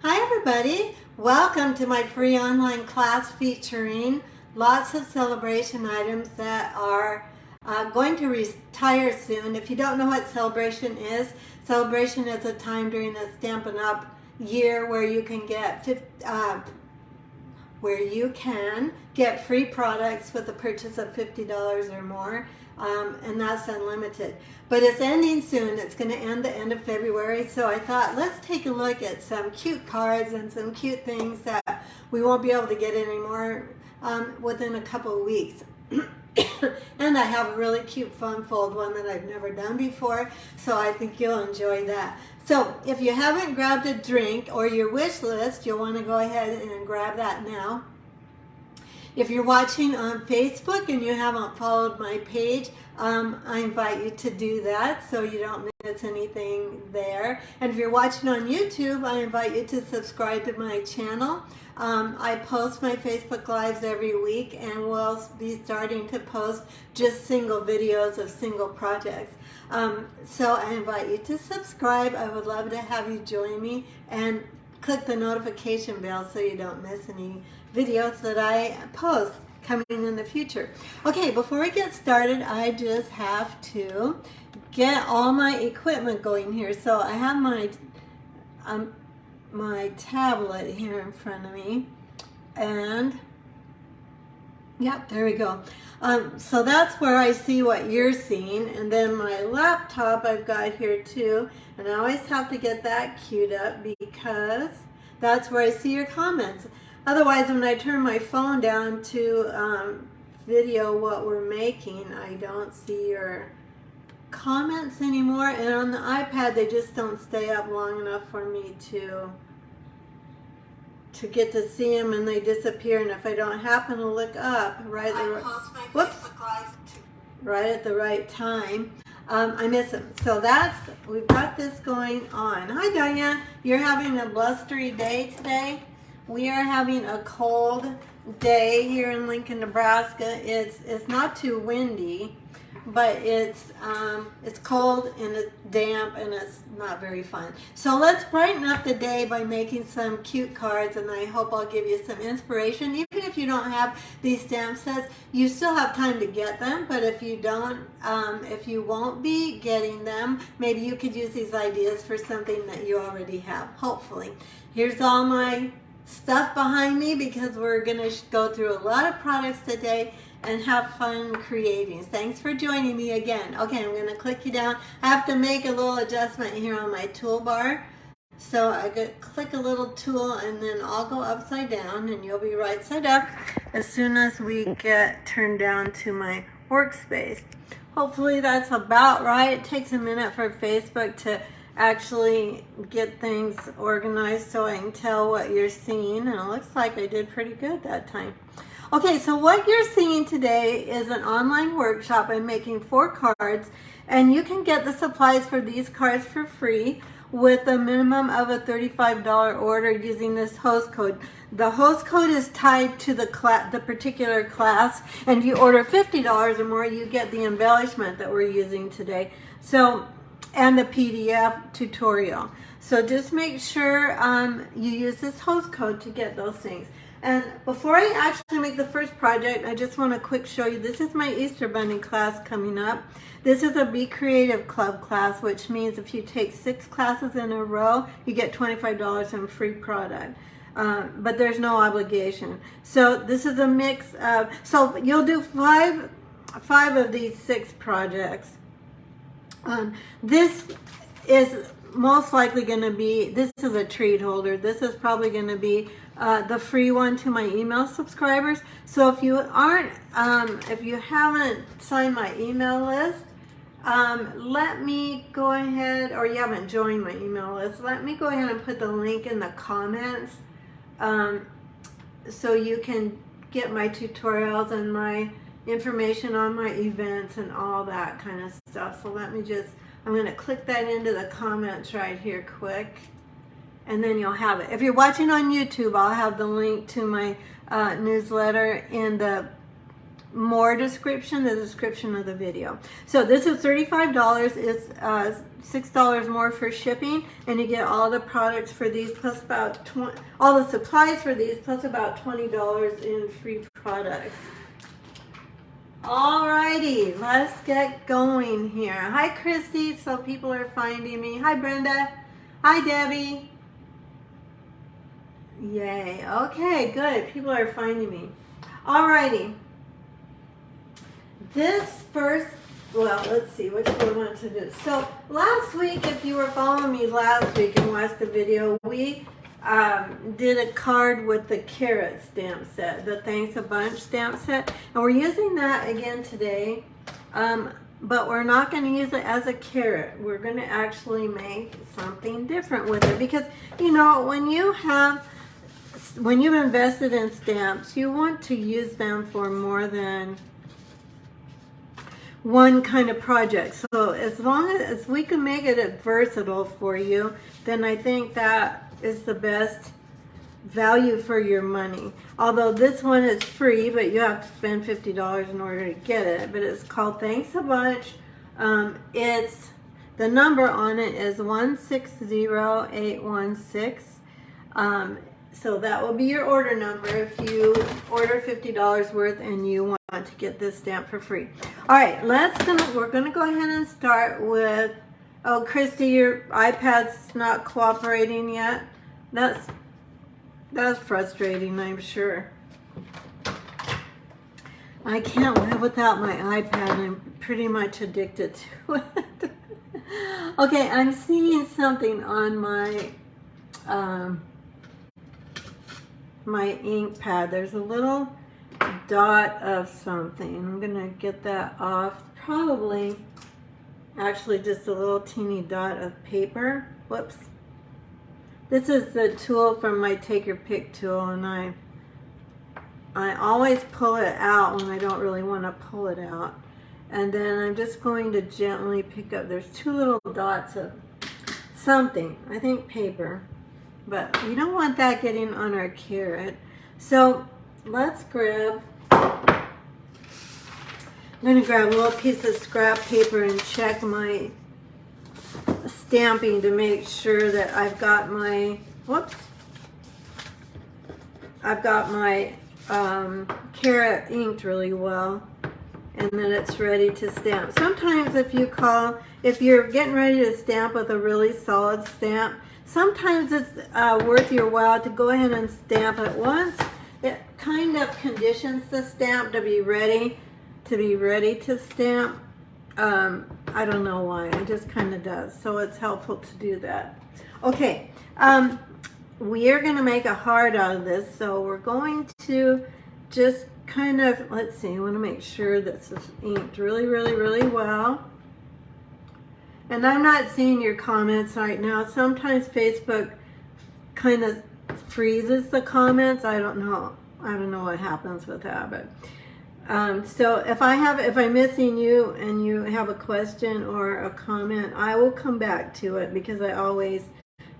Hi everybody, welcome to my free online class featuring lots of celebration items that are going to retire soon. If you don't know what celebration is a time during the Stampin' Up! Year where you can get free products with a purchase of $50 or more, and that's unlimited. But it's ending soon. It's going to end the end of February, so I thought let's take a look at some cute cards and some cute things that we won't be able to get anymore within a couple of weeks. And I have a really cute fun fold one that I've never done before, so I think you'll enjoy that. So if you haven't grabbed a drink or your wish list, you'll want to go ahead and grab that now. If you're watching on Facebook and you haven't followed my page, I invite you to do that so you don't miss anything there. And if you're watching on YouTube, I invite you to subscribe to my channel. I post my Facebook Lives every week, and we'll be starting to post just single videos of single projects. So I invite you to subscribe. I would love to have you join me, and click the notification bell so you don't miss any videos that I post coming in the future. Okay, before we get started, I just have to get all my equipment going here. So I have my tablet here in front of me, and yep, there we go. So that's where I see what you're seeing, and then my laptop I've got here too, and I always have to get that queued up because that's where I see your comments. Otherwise, when I turn my phone down to video what we're making, I don't see your comments anymore, and on the iPad they just don't stay up long enough for me to get to see them, and they disappear. And if I don't happen to look up right at the right time, I miss them. So we've got this going on. Hi Diane, you're having a blustery day today. We are having a cold day here in Lincoln, Nebraska. It's not too windy, but it's cold and it's damp and it's not very fun. So let's brighten up the day by making some cute cards, and I hope I'll give you some inspiration. Even if you don't have these stamp sets, you still have time to get them, but if you don't, if you won't be getting them, maybe you could use these ideas for something that you already have, hopefully. Here's all my stuff behind me because we're going to go through a lot of products today and have fun creating. Thanks for joining me again. Okay, I'm going to click you down. I have to make a little adjustment here on my toolbar. So I click a little tool and then I'll go upside down and you'll be right side up as soon as we get turned down to my workspace. Hopefully that's about right. It takes a minute for Facebook to actually get things organized so I can tell what you're seeing, and it looks like I did pretty good that time. Okay, so what you're seeing today is an online workshop. I'm making 4 cards, and you can get the supplies for these cards for free with a minimum of a $35 order using this host code. The host code is tied to the particular class, and if you order $50 or more, you get the embellishment that we're using today. So, and the PDF tutorial. So just make sure you use this host code to get those things. And before I actually make the first project, I just want to quick show you, this is my Easter Bunny class coming up. This is a Be Creative Club class, which means if you take 6 classes in a row, you get $25 in free product. But there's no obligation. So this is a mix of, so you'll do five of these 6 projects. This is most likely going to be, this is a treat holder. This is probably going to be the free one to my email subscribers. So if you aren't, if you haven't signed my email list, let me go ahead, or you haven't joined my email list, let me go ahead and put the link in the comments so you can get my tutorials and my information on my events and all that kind of stuff. So let me just, I'm going to click that into the comments right here quick, and then you'll have it. If you're watching on YouTube, I'll have the link to my newsletter in the more description, the description of the video. So this is $35. It's $6 more for shipping, and you get all the products for these plus about all the supplies for these plus about $20 in free products. Alrighty, let's get going here. Hi Christy, so people are finding me. Hi Brenda. Hi Debbie. Yay, okay, good. People are finding me. Alrighty. This first, well, let's see, what do I want to do? So last week, if you were following me last week and watched the video, we did a card with the carrot stamp set, the Thanks a Bunch stamp set. And we're using that again today, but we're not going to use it as a carrot. We're going to actually make something different with it. Because, you know, when you've invested in stamps, you want to use them for more than one kind of project. So as long as we can make it versatile for you, then I think that is the best value for your money. Although this one is free, but you have to spend $50 in order to get it. But it's called Thanks a Bunch. It's the number on it is 160816. So that will be your order number if you order $50 worth and you want to get this stamp for free. All right, we're gonna go ahead and start with. Oh, Christy, your iPad's not cooperating yet. That's frustrating, I'm sure. I can't live without my iPad. I'm pretty much addicted to it. Okay, I'm seeing something on my my ink pad. There's a little dot of something. I'm gonna get that off. Probably actually just a little teeny dot of paper. Whoops. This is the tool from my Take Your Pick tool, and I always pull it out when I don't really want to pull it out. And then I'm just going to gently pick up. There's two little dots of something, I think paper. But you don't want that getting on our carrot. So let's grab, I'm going to grab a little piece of scrap paper and check my stamping to make sure that I've got my, I've got my carrot inked really well, and then it's ready to stamp. Sometimes if you're getting ready to stamp with a really solid stamp, sometimes it's worth your while to go ahead and stamp it once. It kind of conditions the stamp to be ready to stamp. I don't know why, it just kind of does. So it's helpful to do that. Okay, we are going to make a heart out of this. So we're going to just kind of, let's see, I want to make sure this is inked really, really, really well. And I'm not seeing your comments right now. Sometimes Facebook kind of freezes the comments. I don't know what happens with that, but so if I'm missing you and you have a question or a comment, I will come back to it because I always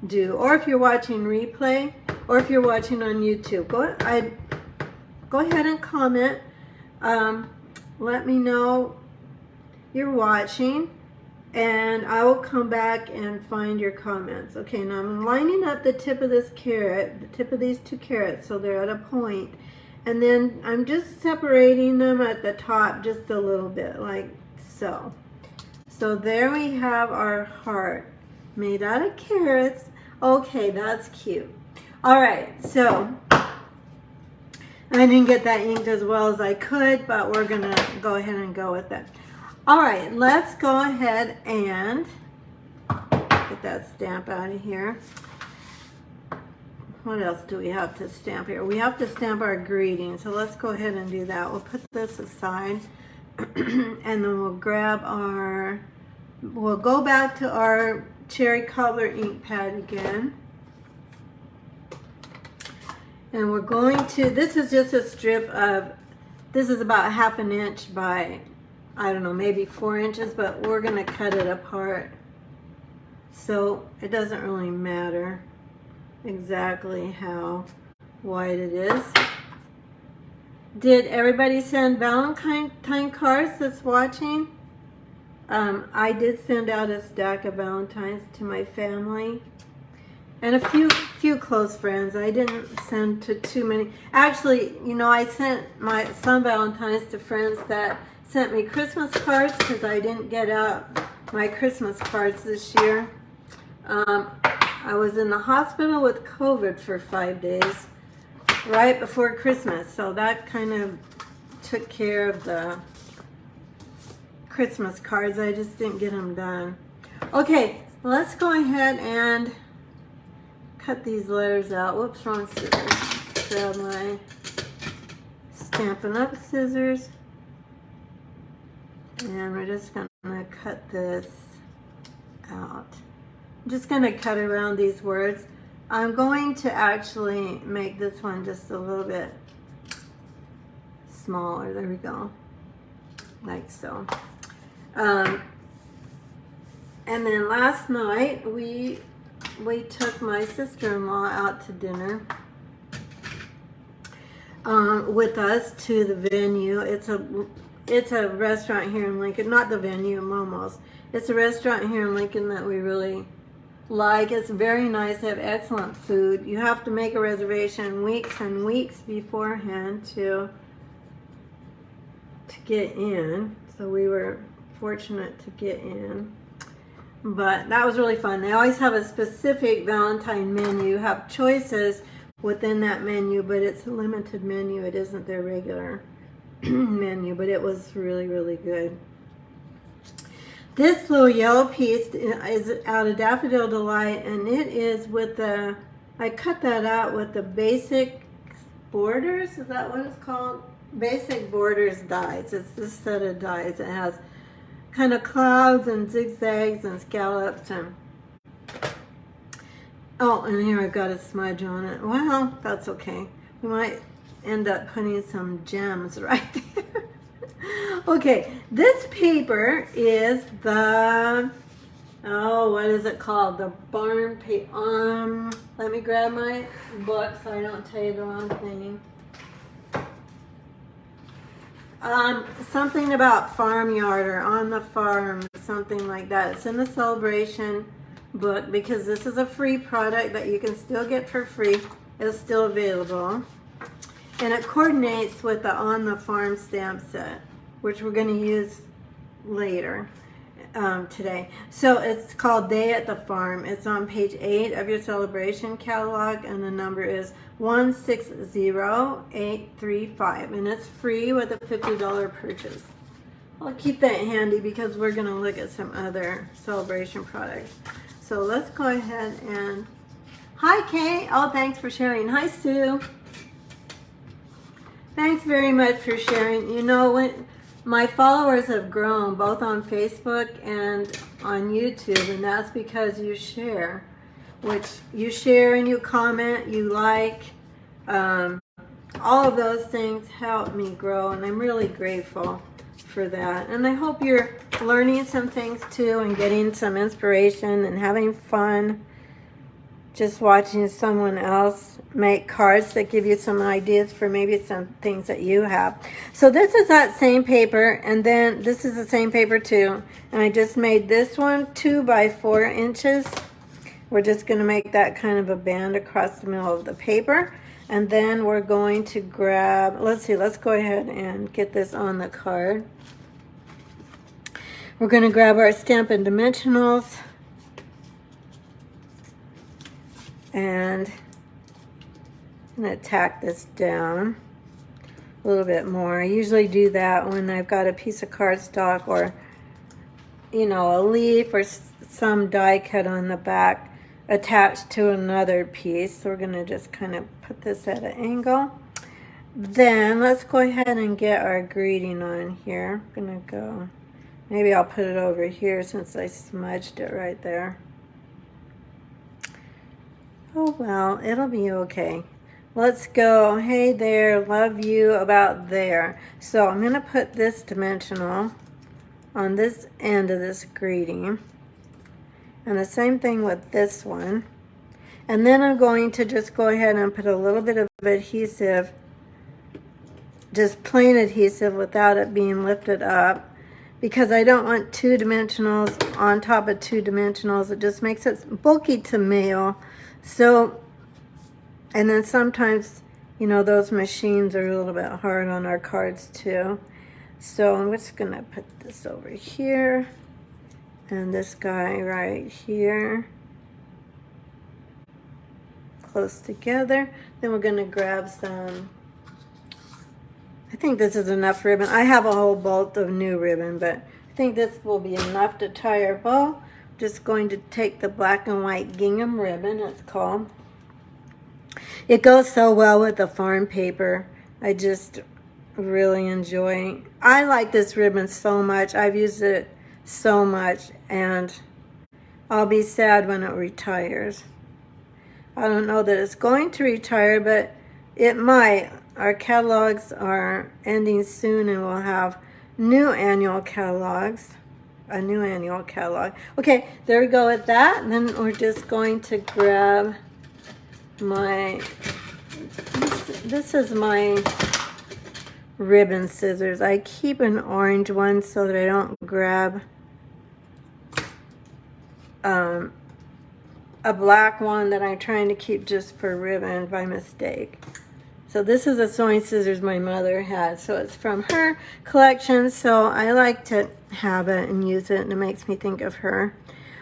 do. Or if you're watching replay, or if you're watching on YouTube, go ahead and comment. Let me know you're watching, and I will come back and find your comments. Okay, now I'm lining up the tip of this carrot, the tip of these two carrots, so they're at a point. And then I'm just separating them at the top just a little bit, like so. So there we have our heart made out of carrots. Okay, that's cute. All right, so I didn't get that inked as well as I could, but we're gonna go ahead and go with it. All right, let's go ahead and get that stamp out of here. What else do we have to stamp here? We have to stamp our greeting, so let's go ahead and do that. We'll put this aside, and then we'll grab we'll go back to our cherry cobbler ink pad again. And we're going to, this is just a strip of, this is about 1/2 inch by, I don't know, maybe 4 inches, but we're gonna cut it apart. So it doesn't really matter exactly how wide it is. Did everybody send Valentine cards that's watching? I did send out a stack of Valentines to my family and a few close friends. I didn't send to too many. Actually, you know, I sent some Valentines to friends that sent me Christmas cards because I didn't get out my Christmas cards this year. I was in the hospital with COVID for 5 days right before Christmas, so that kind of took care of the Christmas cards. I just didn't get them done. Okay, let's go ahead and cut these letters out. Whoops, wrong scissors. Grab my Stampin' Up! Scissors. And we're just going to cut this out. I'm just going to cut around these words. I'm going to actually make this one just a little bit smaller. There we go. Like so. And then last night we took my sister-in-law out to dinner with us to the venue. It's a restaurant here in Lincoln, not the venue, Momo's. It's a restaurant here in Lincoln that we really like. It's very nice. They have excellent food. You have to make a reservation weeks and weeks beforehand to get in. So we were fortunate to get in. But that was really fun. They always have a specific Valentine menu. You have choices within that menu, but it's a limited menu. It isn't their regular menu, but it was really, really good. This little yellow piece is out of Daffodil Delight, and it is with the, I cut that out with the Basic Borders. Is that what it's called? Basic Borders dies. It's this set of dies. It has kind of clouds and zigzags and scallops and oh, and here I've got a smudge on it. Well, that's okay. We might end up putting some gems right there. Okay, this paper is the, oh, what is it called? The barn paper. Let me grab my book so I don't tell you the wrong thing. Something about farmyard or on the farm, something like that. It's in the celebration book because this is a free product that you can still get for free. It's still available. And it coordinates with the On the Farm stamp set, which we're going to use later today. So it's called Day at the Farm. It's on page 8 of your celebration catalog, and the number is 160835, and it's free with a $50 purchase. I'll keep that handy because we're going to look at some other celebration products. So let's go ahead and, hi Kay, oh thanks for sharing. Hi Sue. Thanks very much for sharing. You know, when my followers have grown both on Facebook and on YouTube, and that's because you share, which you share and you comment, you like, all of those things help me grow, and I'm really grateful for that. And I hope you're learning some things too and getting some inspiration and having fun just watching someone else make cards that give you some ideas for maybe some things that you have. So this is that same paper, and then this is the same paper too, and I just made this one 2 by 4 inches. We're just going to make that kind of a band across the middle of the paper, and then we're going to grab, let's see, let's go ahead and get this on the card. We're going to grab our Stampin' Dimensionals, and I'm going to tack this down a little bit more. I usually do that when I've got a piece of cardstock or, you know, a leaf or some die cut on the back attached to another piece. So we're going to just kind of put this at an angle. Then let's go ahead and get our greeting on here. I'm going to go, maybe I'll put it over here since I smudged it right there. Oh well, it'll be okay. Let's go, hey there, love you, about there. So I'm going to put this dimensional on this end of this greeting. And the same thing with this one. And then I'm going to just go ahead and put a little bit of adhesive just plain adhesive without it being lifted up, because I don't want 2-dimensionals on top of 2-dimensionals. It just makes it bulky to mail. So, and then sometimes, you know, those machines are a little bit hard on our cards too. So I'm just gonna put this over here and this guy right here, close together. Then we're gonna grab some, I think this is enough ribbon. I have a whole bolt of new ribbon, but I think this will be enough to tie our bow. Just going to take the black and white gingham ribbon, it's called. It goes so well with the farm paper. I just really enjoy. I like this ribbon so much. I've used it so much, and I'll be sad when it retires. I don't know that it's going to retire, but it might. Our catalogs are ending soon, and we'll have new annual catalogs. A new annual catalog. Okay, there we go with that. And then we're just going to grab my, this is my ribbon scissors. I keep an orange one so that I don't grab a black one that I'm trying to keep just for ribbon by mistake. So this is a sewing scissors my mother had. So it's from her collection. So I like to have it and use it, and it makes me think of her.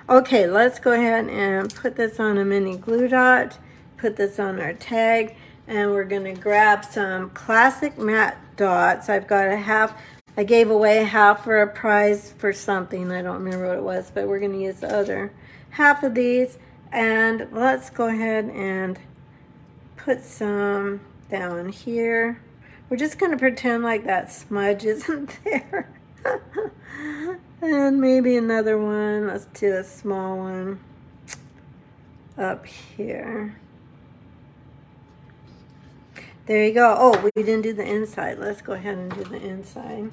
Okay, let's go ahead and put this on a mini glue dot. Put this on our tag. And we're going to grab some classic matte dots. I've got a half. I gave away half for a prize for something. I don't remember what it was, but we're going to use the other half of these. And let's go ahead and put some down here. We're just going to pretend like that smudge isn't there. And maybe another one. Let's do a small one up here. There you go. Oh, we didn't do the inside. Let's go ahead and do the inside.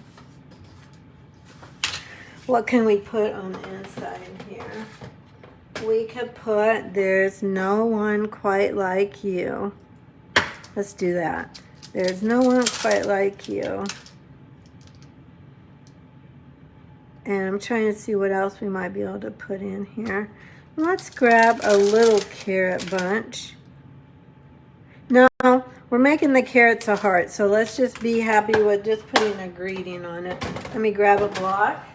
What can we put on the inside here? We could put, there's no one quite like you. Let's do that. There's no one quite like you. And I'm trying to see what else we might be able to put in here. Let's grab a little carrot bunch. No, we're making the carrots a heart, so let's just be happy with just putting a greeting on it. Let me grab a block.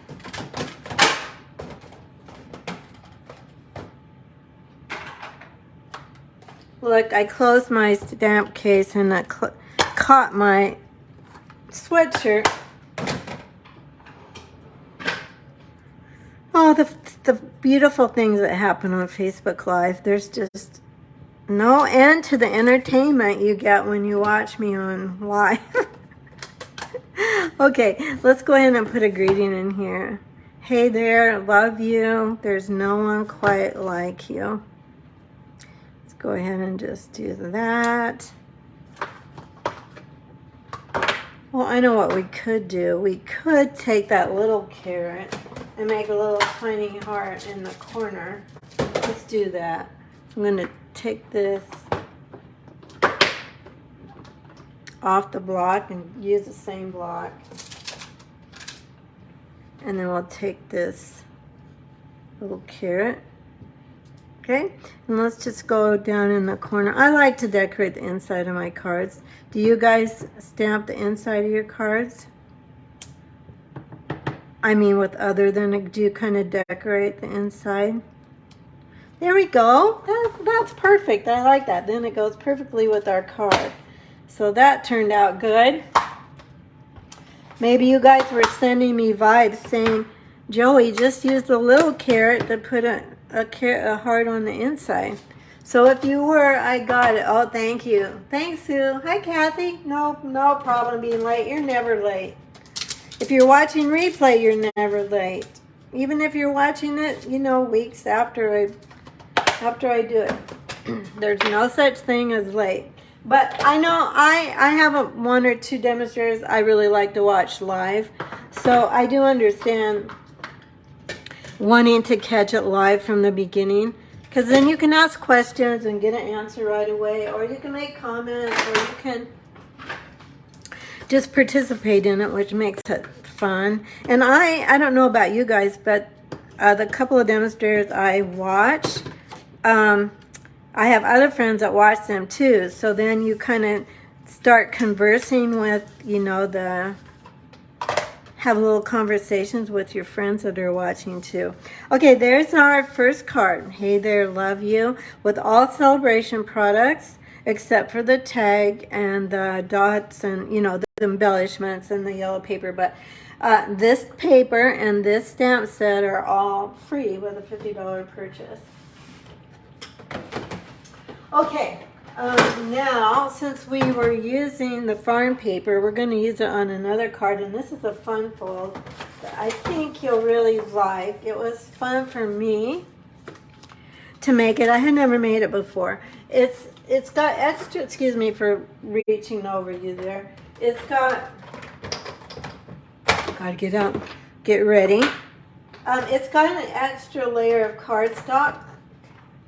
Look, I closed my stamp case and I caught my sweatshirt. Oh, the beautiful things that happen on Facebook Live. There's just no end to the entertainment you get when you watch me on live. Okay, let's go ahead and put a greeting in here. Hey there, love you. There's no one quite like you. Let's go ahead and just do that. Well, I know what we could do. We could take that little carrot and make a little tiny heart in the corner. Let's do that. I'm going to take this off the block and use the same block. And then we'll take this little carrot. Okay, and let's just go down in the corner. I like to decorate the inside of my cards. Do you guys stamp the inside of your cards? I mean, with other than, do you kind of decorate the inside? There we go. That's perfect. I like that. Then it goes perfectly with our card. So that turned out good. Maybe you guys were sending me vibes saying, Joey, just use the little carrot to put a heart on the inside. So if you were, I got it. Oh, thank you. Thanks, Sue. Hi, Kathy. No problem being late. You're never late. If you're watching replay, you're never late. Even if you're watching it, you know, weeks after I do it. There's no such thing as late. But I know I have one or two demonstrators I really like to watch live. So I do understand wanting to catch it live from the beginning, because then you can ask questions and get an answer right away, or you can make comments, or just participate in it, which makes it fun. And I don't know about you guys, but the couple of demonstrators I watch, I have other friends that watch them too. So then you kind of start conversing with, you know, have little conversations with your friends that are watching too. Okay, there's our first card. Hey there, love you. With all celebration products, except for the tag and the dots and, you know, the embellishments and the yellow paper. But this paper and this stamp set are all free with a $50 purchase. Okay, now since we were using the farm paper, we're going to use it on another card, and this is a fun fold that I think you'll really like. It was fun for me to make it. I had never made it before. It's got extra, excuse me for reaching over you there. It's got, gotta get up, get ready. It's got an extra layer of cardstock,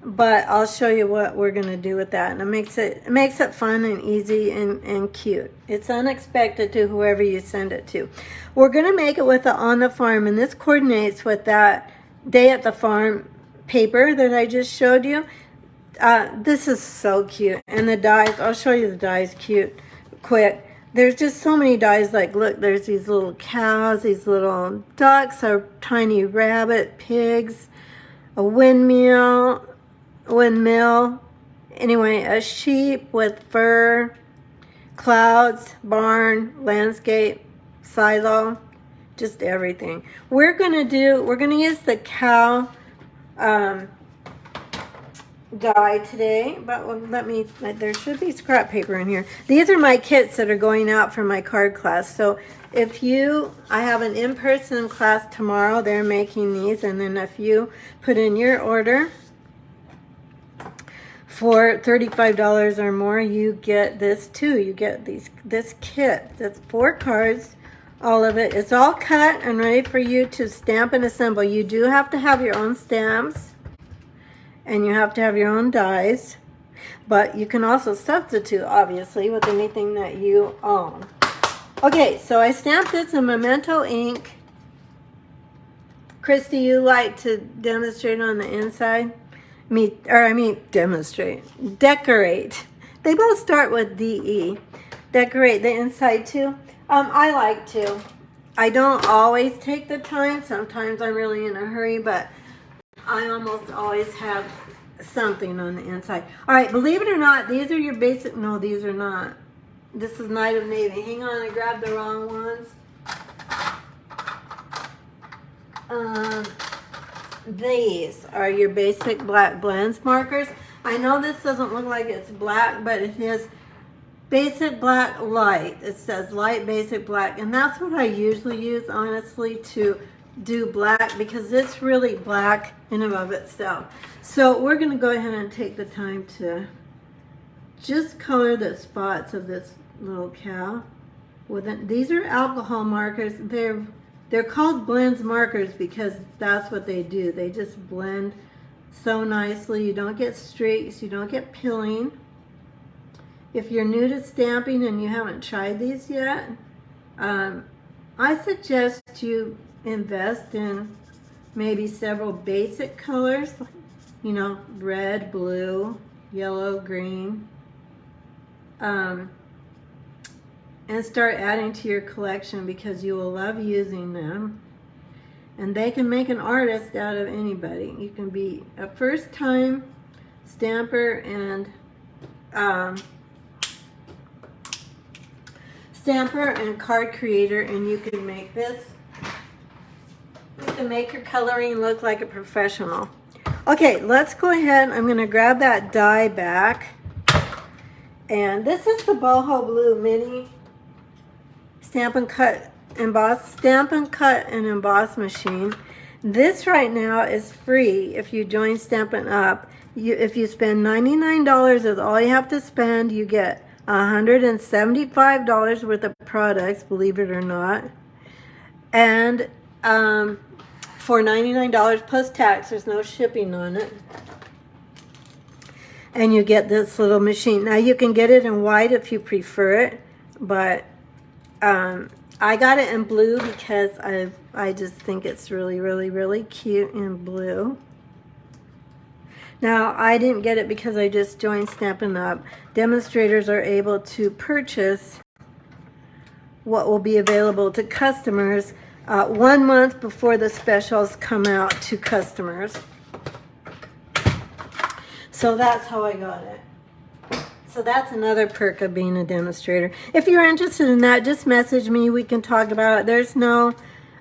but I'll show you what we're gonna do with that. And it makes it fun and easy and cute. It's unexpected to whoever you send it to. We're gonna make it with the On the Farm, and this coordinates with that Day at the Farm paper that I just showed you. This is so cute. And the dies, I'll show you the dies quick. There's just so many dies. Like, look, there's these little cows, these little ducks, a tiny rabbit, pigs, a windmill, anyway, a sheep with fur, clouds, barn, landscape, silo, just everything. We're gonna use the cow die today, but there should be scrap paper in here. These are my kits that are going out for my card class. So I have an in-person class tomorrow, they're making these, and then if you put in your order for $35 or more, you get this too. You get this kit. That's 4 cards, all of it. It's all cut and ready for you to stamp and assemble. You do have to have your own stamps, and you have to have your own dies, but you can also substitute, obviously, with anything that you own. Okay, so I stamped this in Memento ink. Christy, you like to demonstrate on the inside? Decorate. They both start with D-E. Decorate the inside too. I like to. I don't always take the time. Sometimes I'm really in a hurry, but I almost always have something on the inside. All right, believe it or not, these are your basic, no, these are not. This is Night of Navy. Hang on, I grabbed the wrong ones. These are your basic black blends markers. I know this doesn't look like it's black, but it is basic black light. It says light basic black, and that's what I usually use, honestly, to do black, because it's really black in and of itself. So we're going to go ahead and take the time to just color the spots of this little cow. These are alcohol markers. They're called blends markers because that's what they do. They just blend so nicely. You don't get streaks, you don't get pilling. If you're new to stamping and you haven't tried these yet, I suggest you invest in maybe several basic colors, you know, red, blue, yellow, green, and start adding to your collection, because you will love using them. And they can make an artist out of anybody. You can be a first-time stamper and card creator, and you can make this. You can make your coloring look like a professional. Okay, let's go ahead. I'm going to grab that die back. And this is the Boho Blue Mini Stamp and Cut and Emboss machine. This right now is free if you join Stampin' Up. If you spend $99 is all you have to spend, you get $175 worth of products, believe it or not. And for $99 plus tax, there's no shipping on it. And you get this little machine. Now you can get it in white if you prefer it, but I got it in blue because I just think it's really, really, really cute in blue. Now, I didn't get it because I just joined Stampin' Up. Demonstrators are able to purchase what will be available to customers 1 month before the specials come out to customers. So that's how I got it. So that's another perk of being a demonstrator. If you're interested in that, just message me. We can talk about it. There's no,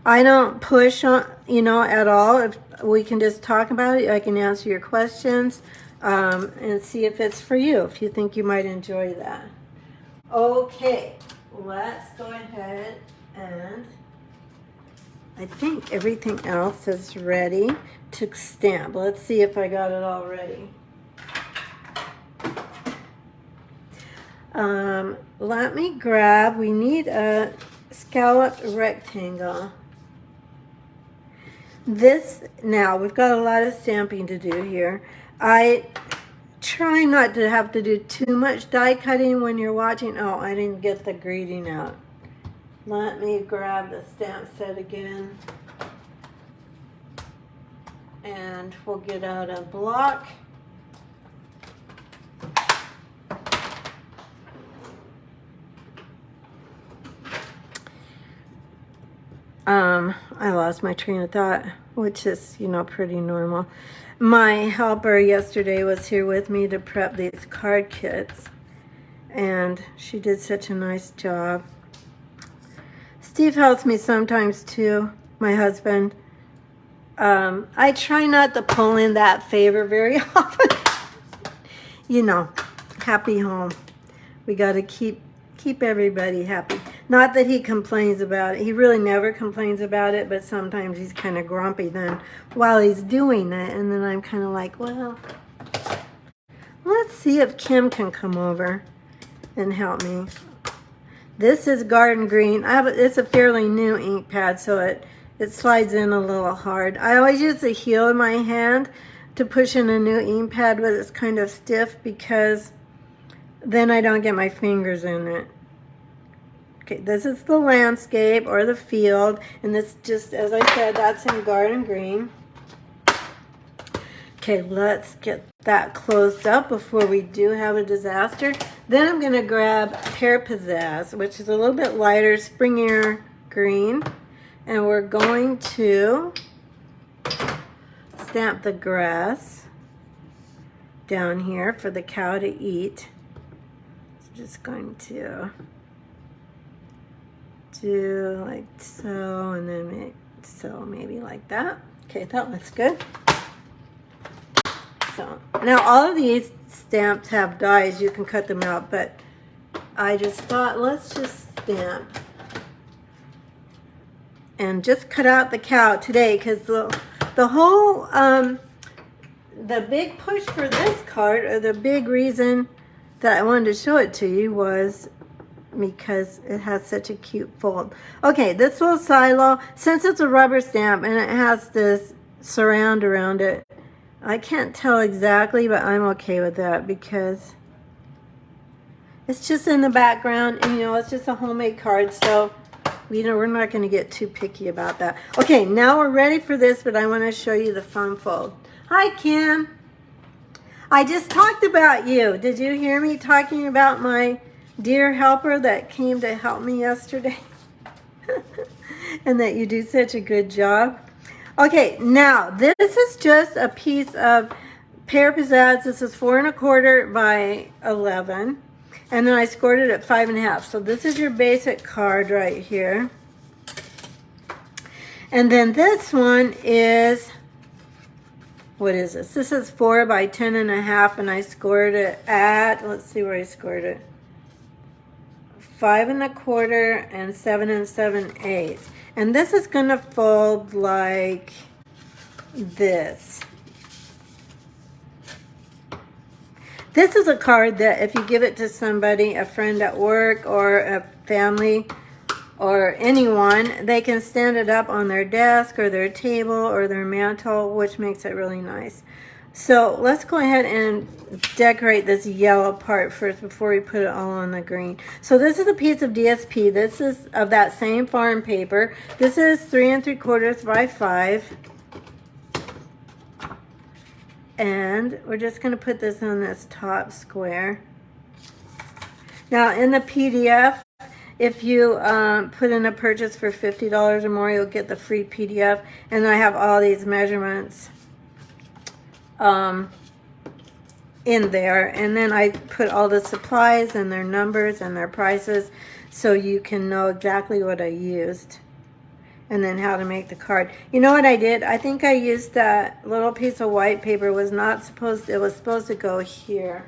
I don't push on, you know, at all. If we can just talk about it, I can answer your questions and see if it's for you, if you think you might enjoy that. Okay, let's go ahead and I think everything else is ready to stamp. Let's see if I got it all ready. Let me grab, we need a scalloped rectangle. This, now we've got a lot of stamping to do here. I try not to have to do too much die cutting when you're watching. Oh, I didn't get the greeting out. Let me grab the stamp set again. And we'll get out a block. I lost my train of thought, which is, you know, pretty normal. My helper yesterday was here with me to prep these card kits, and she did such a nice job. Steve helps me sometimes too, my husband. I try not to pull in that favor very often. You know, happy home. We got to keep everybody happy. Not that he complains about it. He really never complains about it, but sometimes he's kind of grumpy then while he's doing it. And then I'm kind of like, well, let's see if Kim can come over and help me. This is Garden Green. It's a fairly new ink pad, so it slides in a little hard. I always use the heel of my hand to push in a new ink pad when it's kind of stiff, because then I don't get my fingers in it. Okay, this is the landscape or the field, and this, just as I said, that's in Garden Green. Okay, let's get that closed up before we do have a disaster. Then I'm going to grab Pear Pizzazz, which is a little bit lighter, springier green, and we're going to stamp the grass down here for the cow to eat. Just going to do like so, and then make so, maybe like that. Okay, that looks good. So now all of these stamps have dies, you can cut them out, but I just thought, let's just stamp and just cut out the cow today, because the whole the big push for this card, or the big reason that I wanted to show it to you, was because it has such a cute fold. Okay, this little silo, since it's a rubber stamp and it has this surround around it, I can't tell exactly, but I'm okay with that because it's just in the background, and you know, it's just a homemade card, so you know, we're not going to get too picky about that. Okay, now we're ready for this, but I want to show you the fun fold. Hi, Kim. I just talked about you. Did you hear me talking about my dear helper that came to help me yesterday? And that you do such a good job. Okay, now this is just a piece of Pear Pizzazz. This is 4 1/4 by 11. And then I scored it at 5 1/2. So this is your basic card right here. And then this one is, what is this? This is 4 by 10 1/2, and I scored it at, let's see where I scored it, 5 1/4 and 7 7/8. And this is going to fold like this. This is a card that if you give it to somebody, a friend at work or a family or anyone, they can stand it up on their desk or their table or their mantle, which makes it really nice. So let's go ahead and decorate this yellow part first before we put it all on the green. So this is a piece of DSP. This is of that same farm paper. This is 3 3/4 by 5. And we're just going to put this on this top square. Now in the PDF, if you put in a purchase for $50 or more, you'll get the free PDF. And I have all these measurements in there. And then I put all the supplies and their numbers and their prices so you can know exactly what I used. And then how to make the card. You know what I did? I think I used that little piece of white paper. It was supposed to go here.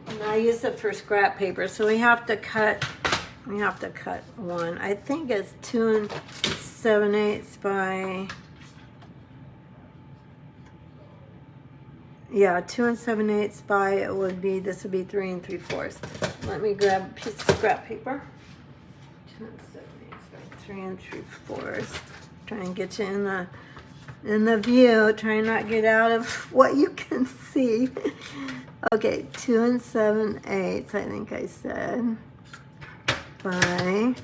And I used it for scrap paper. So we have to cut one. I think it's 2 7/8 by, yeah, 2 7/8 by, this would be 3 3/4. Let me grab a piece of scrap paper. 2 7/8 by 3 3/4. Try and get you in the view. Try and not get out of what you can see. Okay, 2 7/8, I think I said, by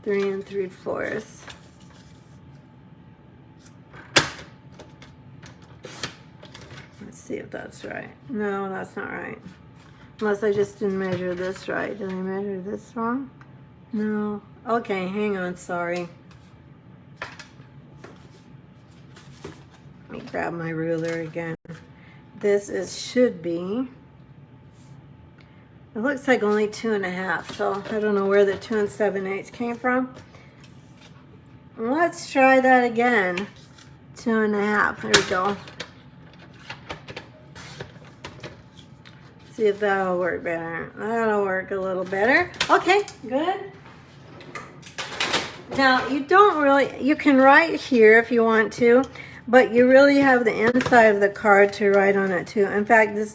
3 3/4. Let's see if that's right. No, that's not right. Unless I just didn't measure this right. Did I measure this wrong? No. Okay, hang on, sorry. Let me grab my ruler again. Should be, it looks like only 2 1/2, so I don't know where the 2 7/8 came from. Let's try that again. 2 1/2, there we go. See if that'll work better. That'll work a little better. Okay, good. Now, you can write here if you want to, but you really have the inside of the card to write on it too. In fact, I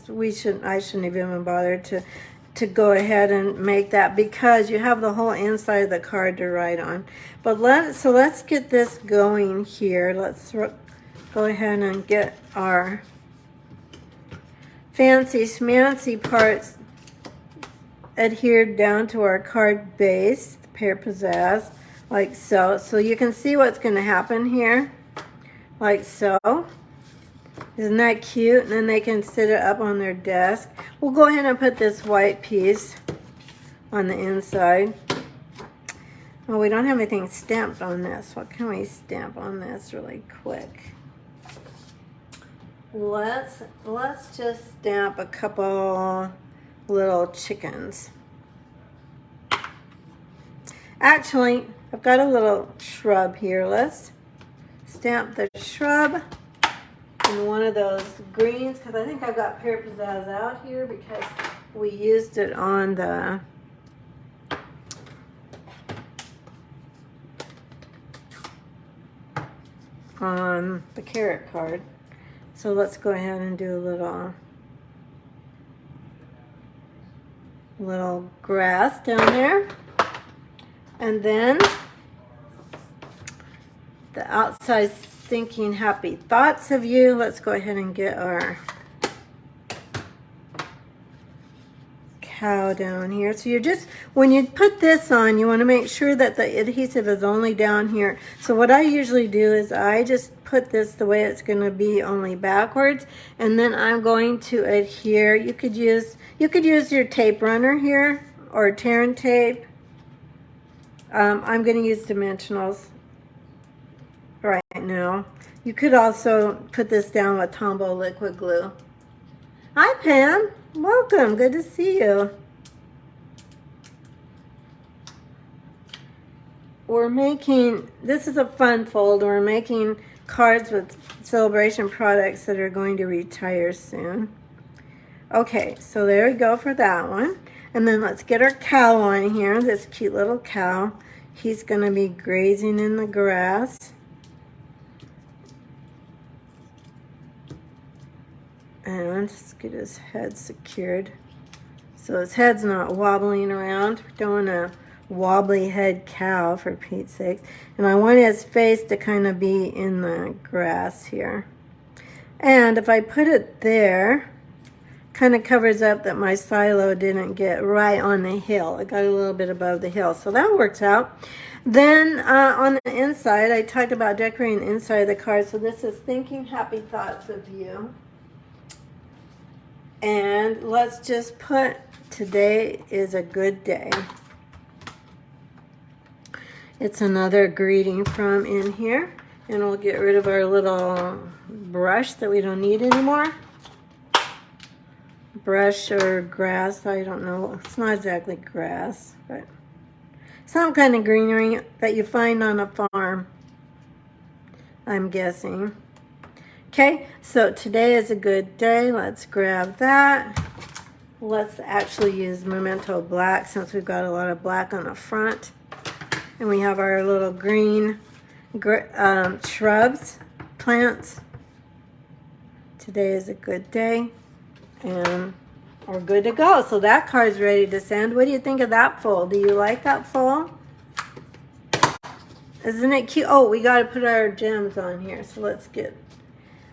shouldn't have even bothered to go ahead and make that because you have the whole inside of the card to write on. But let's get this going here. Let's go ahead and get our fancy smancy parts adhered down to our card base, the Pear Pizzazz, like so. So you can see what's going to happen here, like so. Isn't that cute? And then they can sit it up on their desk. We'll go ahead and put this white piece on the inside. Oh, we don't have anything stamped on this. What can we stamp on this really quick? Let's just stamp a couple little chickens. Actually, I've got a little shrub here. Let's stamp the shrub in one of those greens because I think I've got Pear Pizzazz out here because we used it on the carrot card. So let's go ahead and do a little grass down there. And then the outside thinking happy thoughts of you. Let's go ahead and get our cow down here. So you're just, when you put this on, you want to make sure that the adhesive is only down here. So what I usually do is I just put this the way it's going to be, only backwards, and then I'm going to adhere. You could use your tape runner here or Terran tape. I'm going to use dimensionals right now. You could also put this down with Tombow liquid glue. Hi Pam, welcome, good to see you. This is a fun folder. We're making cards with Celebration products that are going to retire soon. Okay, so there we go for that one. And then let's get our cow on here, this cute little cow. He's going to be grazing in the grass. And let's get his head secured so his head's not wobbling around. We don't want to wobbly head cow, for Pete's sakes. And I want his face to kind of be in the grass here. And if I put it there, kind of covers up that my silo didn't get right on the hill. It got a little bit above the hill, so that works out. Then on the inside, I talked about decorating the inside of the card. So this is thinking happy thoughts of you. And let's just put, today is a good day. It's another greeting from in here. And we'll get rid of our little brush that we don't need anymore. Brush or grass, I don't know. It's not exactly grass, but some kind of greenery that you find on a farm, I'm guessing. Okay, so today is a good day. Let's grab that. Let's actually use Memento Black since we've got a lot of black on the front. And we have our little green shrubs, plants. Today is a good day. And we're good to go. So that card's ready to send. What do you think of that fold? Do you like that fold? Isn't it cute? Oh, we got to put our gems on here. So let's get...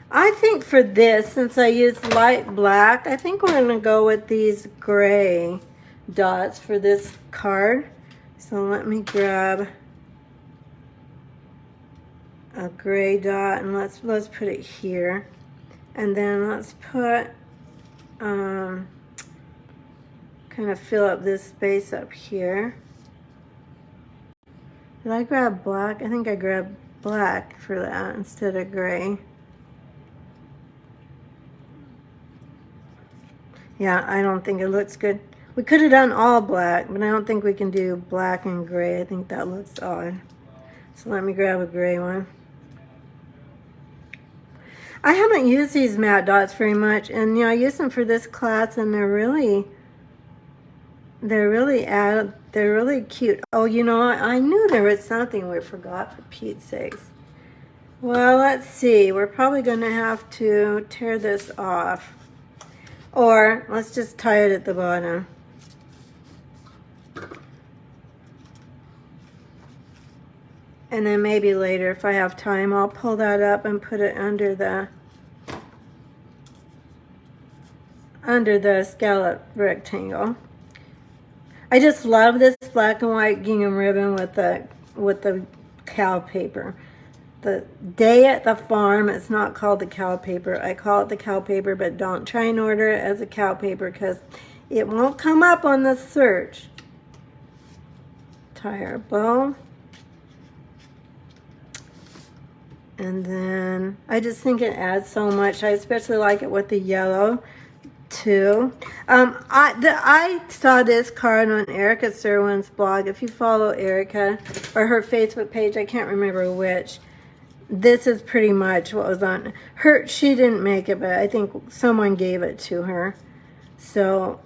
I think for this, since I used light black, I think we're going to go with these gray dots for this card. So let me grab a gray dot and let's put it here. And then let's put... kind of fill up this space up here. Did I grab black? I think I grabbed black for that instead of gray. Yeah, I don't think it looks good. We could have done all black, but I don't think we can do black and gray. I think that looks odd. So let me grab a gray one. I haven't used these matte dots very much, and I use them for this class, and they're really cute. Oh, I knew there was something we forgot, for Pete's sakes. Well, let's see. We're probably going to have to tear this off, or let's just tie it at the bottom. And then maybe later, if I have time, I'll pull that up and put it under the scallop rectangle. I just love this black and white gingham ribbon with the cow paper. The day at the farm, it's not called the cow paper. I call it the cow paper, but don't try and order it as a cow paper because it won't come up on the search. Tie our bow. And then I just think it adds so much. I especially like it with the yellow too. I saw this card on Erica Serwin's blog. If you follow Erica or her Facebook page, I can't remember which. This is pretty much what was on her. She didn't make it, but I think someone gave it to her. So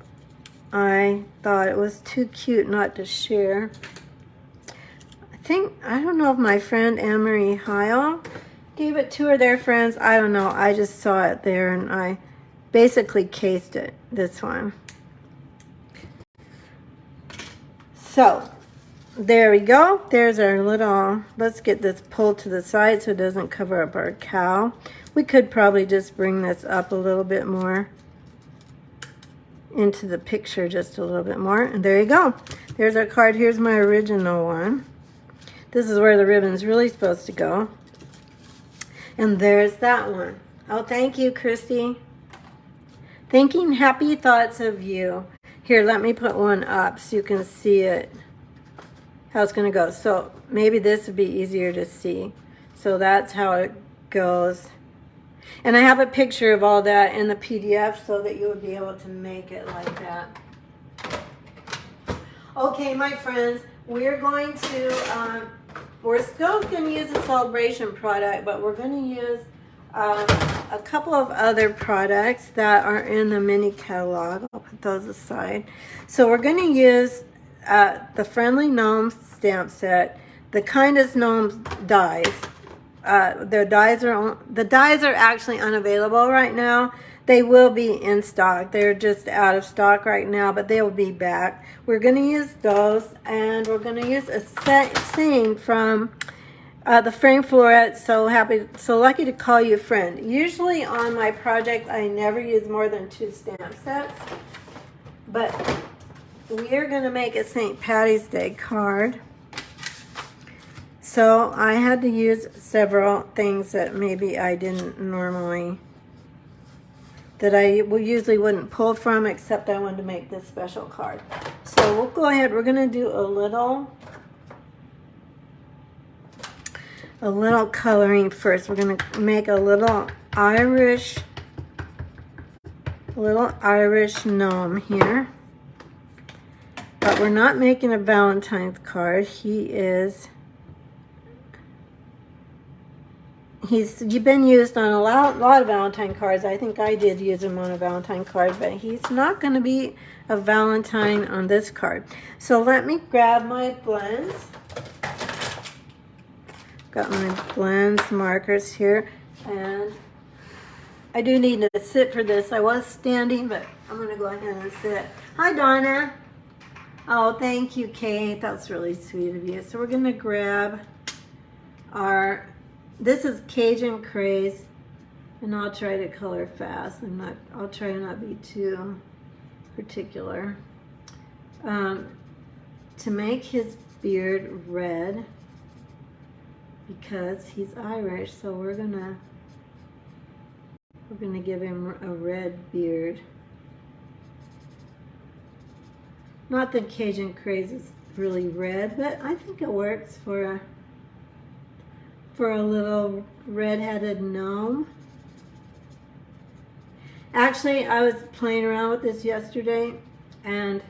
I thought it was too cute not to share. I don't know if my friend Anne-Marie Heil gave it to her, their friends. I don't know. I just saw it there and I basically cased it, this one. So there we go. There's our little, let's get this pulled to the side so it doesn't cover up our cow. We could probably just bring this up a little bit more into the picture, just a little bit more. And there you go. There's our card. Here's my original one. This is where the ribbon's really supposed to go. And there's that one. Oh, thank you, Christy. Thinking happy thoughts of you. Here, let me put one up so you can see it, how it's going to go. So maybe this would be easier to see. So that's how it goes. And I have a picture of all that in the PDF so that you would be able to make it like that. Okay, my friends, we're going to, we're still going to use a celebration product, but we're going to use a couple of other products that are in the mini catalog. I'll put those aside. So we're going to use the Friendly Gnomes stamp set, the Kindest Gnomes dies. The dies are actually unavailable right now. They will be in stock. They're just out of stock right now, but they will be back. We're going to use those, and we're going to use a saying from the Frame Floret. So lucky to call you a friend. Usually on my project, I never use more than 2 stamp sets, but we are going to make a St. Patty's Day card. So I had to use several things that maybe I didn't normally, that I usually wouldn't pull from, except I wanted to make this special card. So we'll go ahead. We're going to do a little coloring first. We're going to make a little Irish gnome here. But we're not making a Valentine's card. He's been used on a lot of Valentine cards. I think I did use him on a Valentine card, but he's not going to be a Valentine on this card. So let me grab my blends. Got my blends markers here, and I do need to sit for this. I was standing, but I'm going to go ahead and sit. Hi, Donna. Oh, thank you, Kate. That's really sweet of you. So we're going to grab our, this is Cajun Craze, and I'll try to color fast. I'll try to not be too particular. To make his beard red, because he's Irish, so we're gonna give him a red beard. Not that Cajun Craze is really red, but I think it works for a little red-headed gnome. Actually, I was playing around with this yesterday, and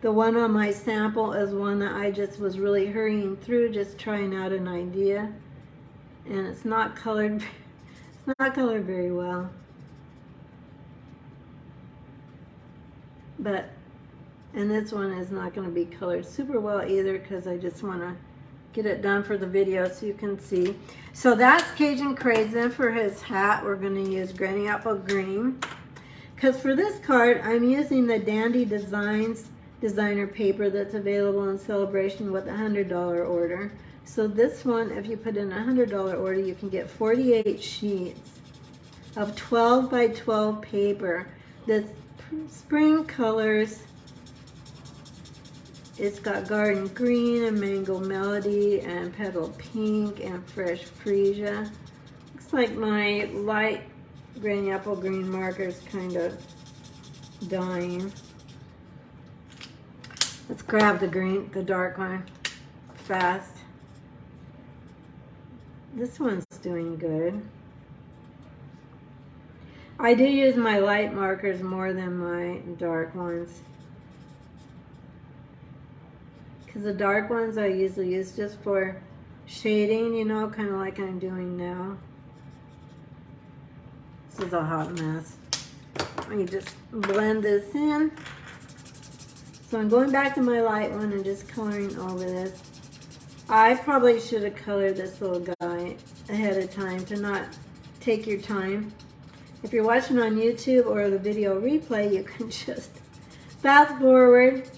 the one on my sample is one that I just was really hurrying through, just trying out an idea, and it's not colored very well. And this one is not going to be colored super well either, because I just want to get it done for the video so you can see. So that's Cajun Craze. Then for his hat, we're going to use Granny Apple Green. Because for this card, I'm using the Dandy Designs designer paper that's available in Celebration with a $100 order. So this one, if you put in a $100 order, you can get 48 sheets of 12 by 12 paper. The spring colors, it's got Garden Green and Mango Melody and Petal Pink and Fresh Freesia. Looks like my light Granny Apple Green marker is kind of dying. Let's grab the dark one fast. This one's doing good. I do use my light markers more than my dark ones, because the dark ones I usually use just for shading, you know, kind of like I'm doing now. This is a hot mess. Let me just blend this in. So I'm going back to my light one and just coloring over this. I probably should have colored this little guy ahead of time to not take your time. If you're watching on YouTube or the video replay, you can just fast forward.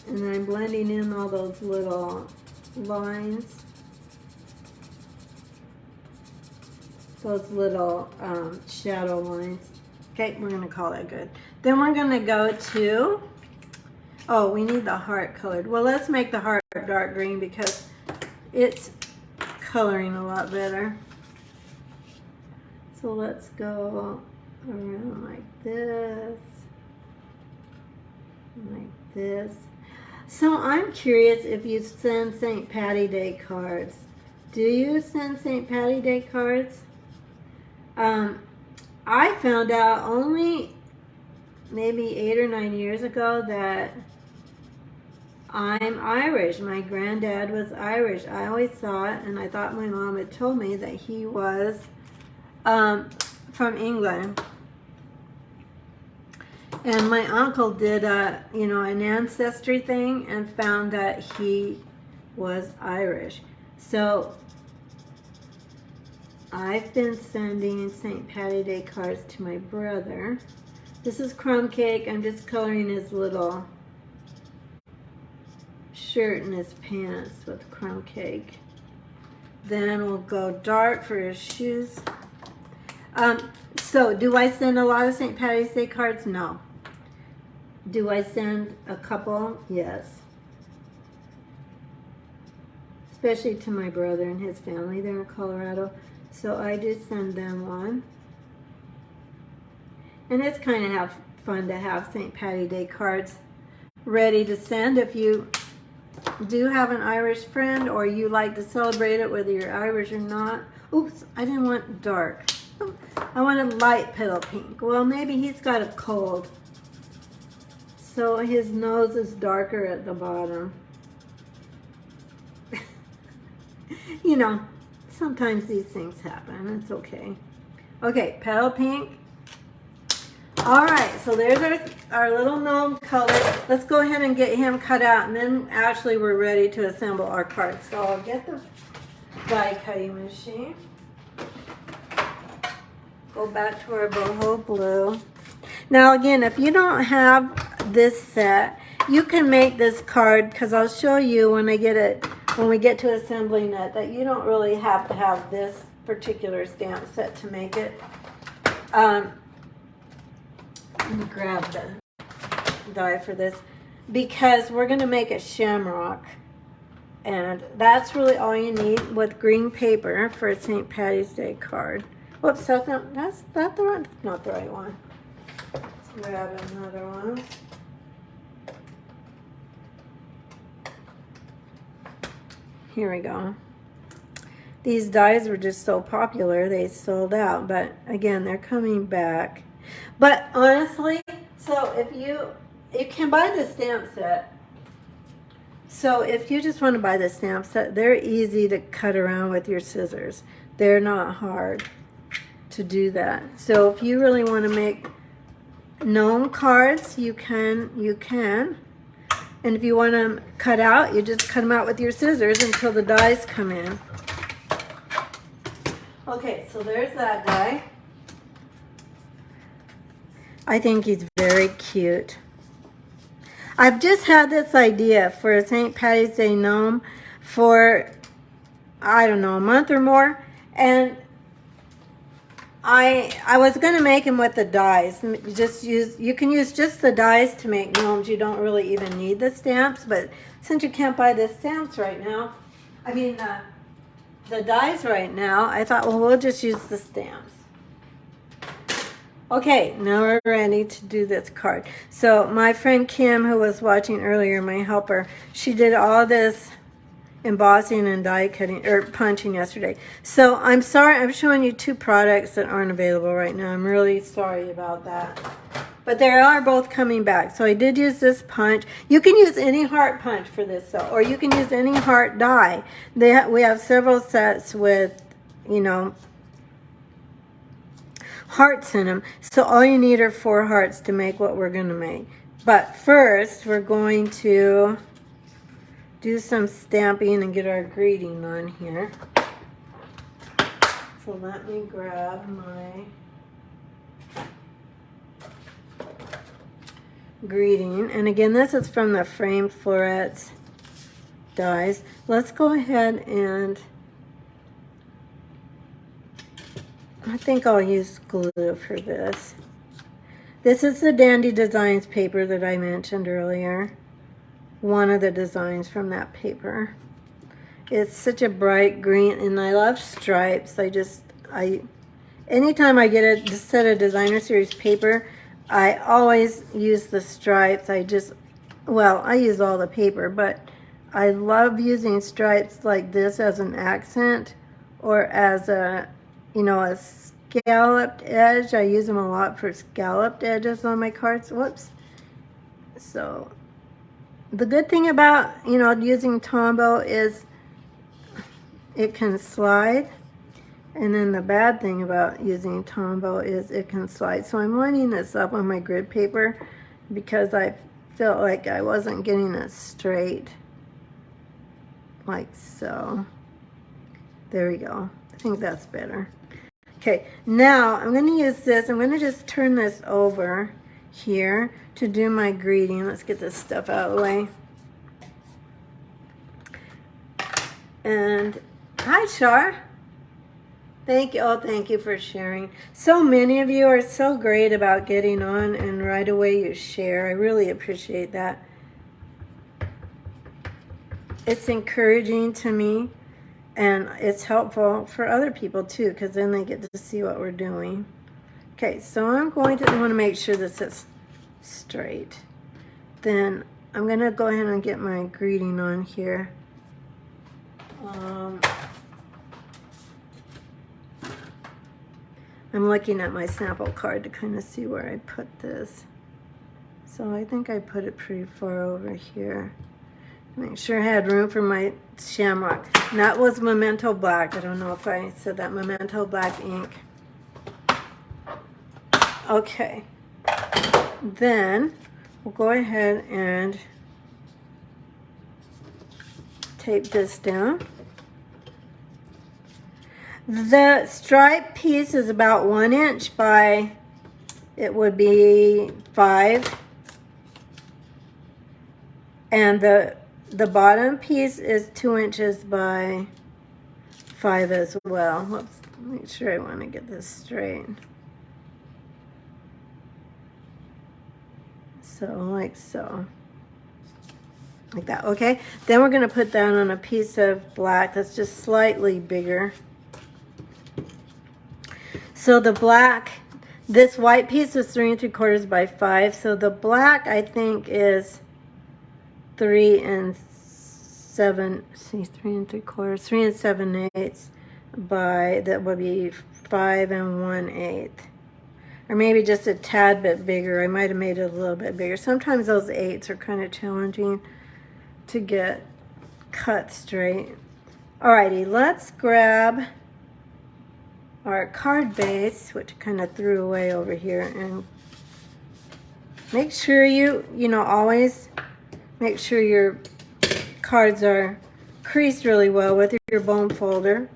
And I'm blending in all those little lines. Those little shadow lines. Okay, we're going to call that good. Then we're going to go to, oh, we need the heart colored. Well, let's make the heart dark green because it's coloring a lot better. So let's go around like this, like this. So I'm curious if you send St. Patty Day cards. Do you send St. Patty Day cards? I found out only maybe 8 or 9 years ago that I'm Irish. My granddad was Irish. I always thought, and I thought my mom had told me, that he was from England. And my uncle did an ancestry thing and found that he was Irish. So I've been sending St. Patty Day cards to my brother. This is Crumb Cake. I'm just coloring his little shirt and his pants with Crumb Cake. Then we'll go dark for his shoes. So do I send a lot of St. Patty's Day cards? No. Do I send a couple? Yes. Especially to my brother and his family. They're in Colorado. So I do send them one. And it's kind of fun to have St. Patty Day cards ready to send if you do have an Irish friend or you like to celebrate it whether you're Irish or not. Oops, I didn't want dark. I wanted light petal pink. Well, maybe he's got a cold. So his nose is darker at the bottom. You know, sometimes these things happen. It's okay. Okay, petal pink. All right, so there's our little gnome color. Let's go ahead and get him cut out, and then actually we're ready to assemble our cards. So I'll get the die cutting machine. Go back to our boho blue. Now again, if you don't have this set, you can make this card, because I'll show you when we get to assembling it, that you don't really have to have this particular stamp set to make it. Let me grab the die for this, because we're going to make a shamrock, and that's really all you need with green paper for a St. Patty's Day card. Whoops, that's not the one. Not the right one. Let's grab another one. Here we go. These dies were just so popular, they sold out, but again, they're coming back. But honestly, so if you can buy the stamp set. So if you just want to buy the stamp set, they're easy to cut around with your scissors. They're not hard to do that. So if you really want to make gnome cards, you can. And if you want them cut out, you just cut them out with your scissors until the dies come in. Okay, so there's that guy. I think he's very cute. I've just had this idea for a St. Patty's Day gnome for, I don't know, a month or more. And I was going to make him with the dies. You can use just the dies to make gnomes. You don't really even need the stamps. But since you can't buy the stamps right now, the dies right now, I thought, well, we'll just use the stamps. Okay, now we're ready to do this card. So my friend Kim, who was watching earlier, my helper, she did all this embossing and die cutting or punching yesterday. So I'm sorry, I'm showing you two products that aren't available right now. I'm really sorry about that. But they are both coming back. So I did use this punch. You can use any heart punch for this though, or you can use any heart die. We have several sets with, you know, hearts in them. So all you need are 4 hearts to make what we're going to make. But first, we're going to do some stamping and get our greeting on here. So let me grab my greeting. And again, this is from the Framed Florets dies. Let's go ahead and I think I'll use glue for this. This is the Dandy Designs paper that I mentioned earlier. One of the designs from that paper. It's such a bright green, and I love stripes. Anytime I get a set of Designer Series paper, I always use the stripes. I use all the paper, but I love using stripes like this as an accent or as a scalloped edge. I use them a lot for scalloped edges on my cards. Whoops. So the good thing about, using Tombow is it can slide. And then the bad thing about using Tombow is it can slide. So I'm lining this up on my grid paper because I felt like I wasn't getting it straight. Like so. There we go. I think that's better. Okay, now I'm going to use this. I'm going to just turn this over here to do my greeting. Let's get this stuff out of the way. And hi, Shar. Thank you. Oh, thank you for sharing. So many of you are so great about getting on and right away you share. I really appreciate that. It's encouraging to me, and it's helpful for other people too, because then they get to see what we're doing. Okay, so I want to make sure this is straight. Then I'm going to go ahead and get my greeting on here. I'm looking at my sample card to kind of see where I put this. So I think I put it pretty far over here. Make sure I had room for my shamrock. And that was Memento Black. I don't know if I said that. Memento Black ink. Okay. Then we'll go ahead and tape this down. The stripe piece is about 1 inch by, it would be 5. And the bottom piece is 2 inches by 5 as well. Let's make sure I want to get this straight. So, like so. Like that, okay? Then we're going to put that on a piece of black that's just slightly bigger. So the black, this white piece is 3 3/4 by 5. So the black, I think, is 3 7/8 by, that would be 5 1/8. Or maybe just a tad bit bigger. I might have made it a little bit bigger. Sometimes those 8s are kind of challenging to get cut straight. Alrighty, let's grab our card base, which I kind of threw away over here, and make sure you always make sure your cards are creased really well with your bone folder.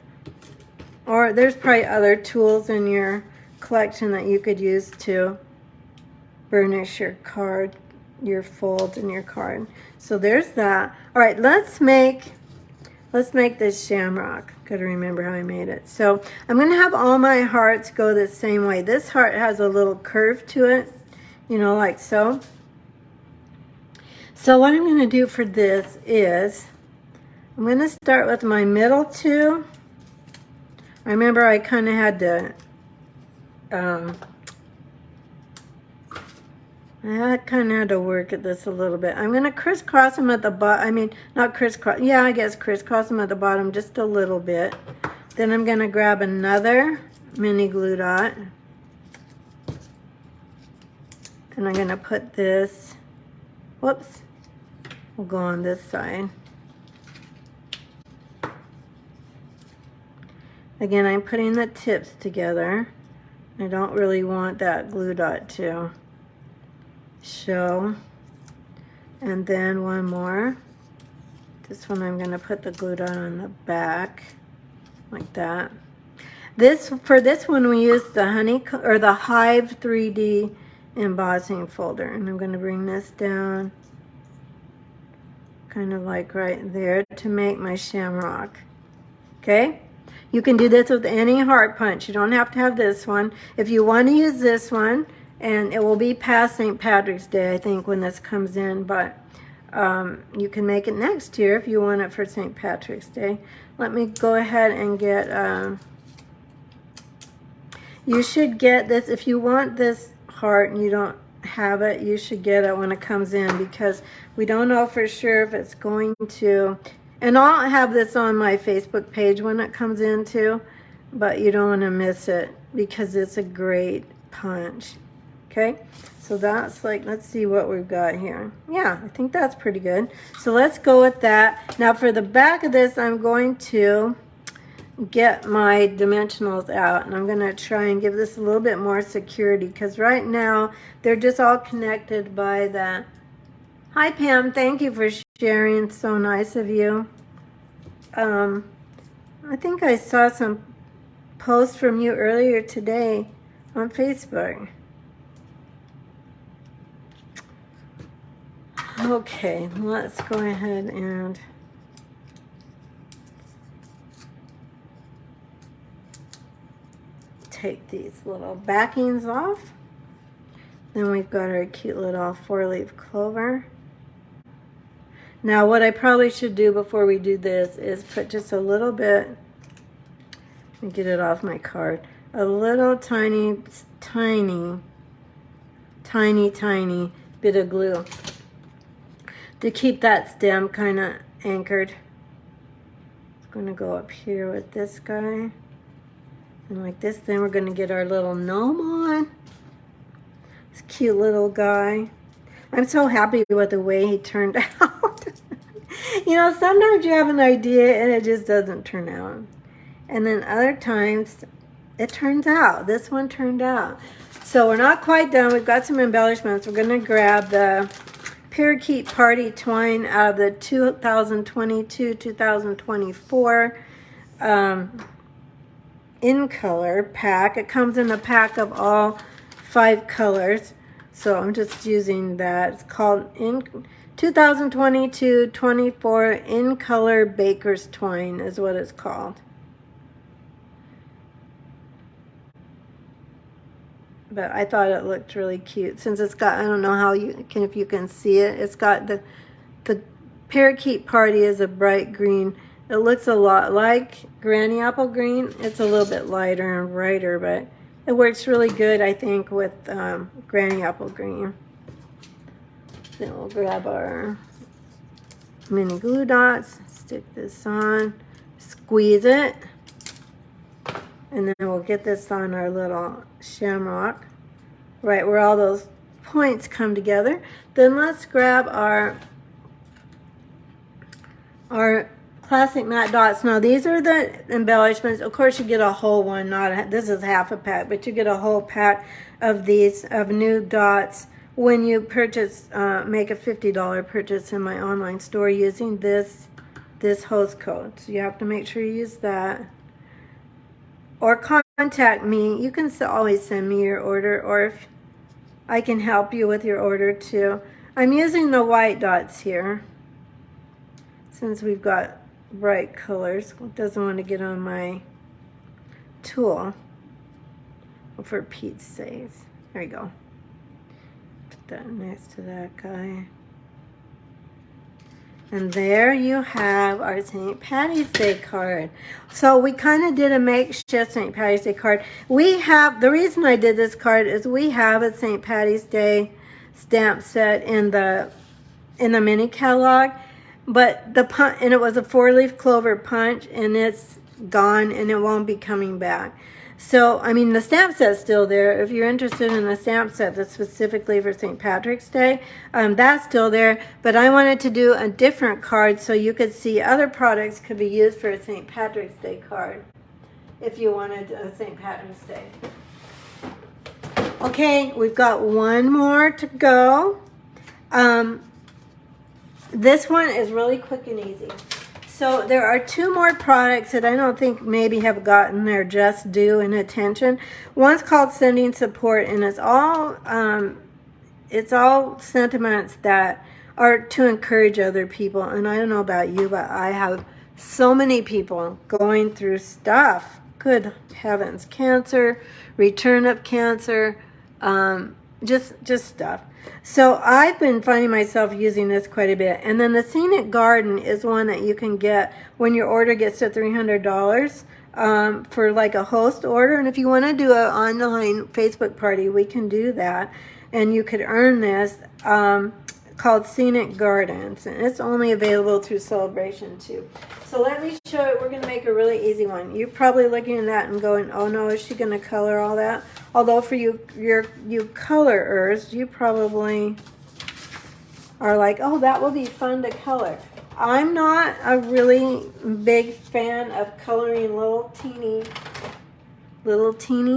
Or there's probably other tools in your collection that you could use to burnish your card, your folds in your card. So there's that. All right, let's make this shamrock. Gotta remember how I made it. So I'm gonna have all my hearts go the same way. This heart has a little curve to it, like so. So what I'm gonna do for this is, I'm gonna start with my middle 2. Remember I kind of had to, I kind of had to work at this a little bit. I'm going to crisscross them at the bottom. I mean, not crisscross. Yeah, I guess crisscross them at the bottom just a little bit. Then I'm going to grab another mini glue dot. And I'm going to put this, whoops, we'll go on this side. Again, I'm putting the tips together. I don't really want that glue dot to show. And then one more. This one I'm going to put the glue dot on the back like that. For this one we used the Hive 3D embossing folder, and I'm going to bring this down kind of like right there to make my shamrock. Okay? You can do this with any heart punch. You don't have to have this one. If you want to use this one, and it will be past St. Patrick's Day, I think, when this comes in, but you can make it next year if you want it for St. Patrick's Day. Let me go ahead and get, you should get this, if you want this heart and you don't have it, you should get it when it comes in, because we don't know for sure if it's going to, and I'll have this on my Facebook page when it comes in too, but you don't want to miss it because it's a great punch. Okay, so that's like, let's see what we've got here. Yeah, I think that's pretty good. So let's go with that. Now for the back of this, I'm going to get my dimensionals out, and I'm going to try and give this a little bit more security, because right now they're just all connected by the, hi Pam, thank you for sharing, so nice of you. I think I saw some post from you earlier today on Facebook. Okay, let's go ahead and take these little backings off. Then we've got our cute little 4-leaf clover. Now what I probably should do before we do this is put just a little bit, let me get it off my card, a little tiny bit of glue to keep that stem kind of anchored. I'm going to go up here with this guy. And like this, then we're going to get our little gnome on. This cute little guy. I'm so happy with the way he turned out. You know, sometimes you have an idea and it just doesn't turn out. And then other times it turns out. This one turned out. So we're not quite done. We've got some embellishments. We're going to grab the Parakeet Party Twine out of the 2022-2024 in color pack. It comes in a pack of all 5 colors, so I'm just using that. It's called in 2022-24 in color Baker's Twine is what it's called. But I thought it looked really cute since it's got, I don't know how you can, if you can see it, it's got the Parakeet Party is a bright green. It looks a lot like Granny Apple Green. It's a little bit lighter and brighter, but it works really good, I think, with Granny Apple Green. Then we'll grab our mini glue dots, stick this on, squeeze it, and then we'll get this on our little shamrock, right where all those points come together. Then let's grab our classic matte dots. Now these are the embellishments. Of course you get a whole one, this is half a pack, but you get a whole pack of these new dots when you purchase, make a $50 purchase in my online store using this host code. So you have to make sure you use that. Or contact me. You can always send me your order, or if I can help you with your order too. I'm using the white dots here since we've got bright colors. It doesn't want to get on my tool. Well, for Pete's sake. There you go. Put that next to that guy. And there you have our St. Patty's Day card. So we kind of did a makeshift St. Patty's Day card. The reason I did this card is we have a St. Patty's Day stamp set in the mini catalog. But and it was a 4-leaf clover punch, and it's gone, and it won't be coming back. So, I mean, the stamp set's still there. If you're interested in a stamp set that's specifically for St. Patrick's Day, that's still there. But I wanted to do a different card so you could see other products could be used for a St. Patrick's Day card if you wanted a St. Patrick's Day. Okay, we've got one more to go. This one is really quick and easy. So there are 2 more products that I don't think maybe have gotten their just due and attention. One's called Sending Support, and it's all sentiments that are to encourage other people. And I don't know about you, but I have so many people going through stuff. Good heavens, cancer, return of cancer, just stuff. So I've been finding myself using this quite a bit. And then the Scenic Garden is one that you can get when your order gets to $300 for like a host order. And if you want to do an online Facebook party, we can do that. And you could earn this called Scenic Gardens. And it's only available through Celebration too. So let me show you. We're going to make a really easy one. You're probably looking at that and going, oh no, is she going to color all that? Although for you colorers, you probably are like, oh, that will be fun to color. I'm not a really big fan of coloring little teeny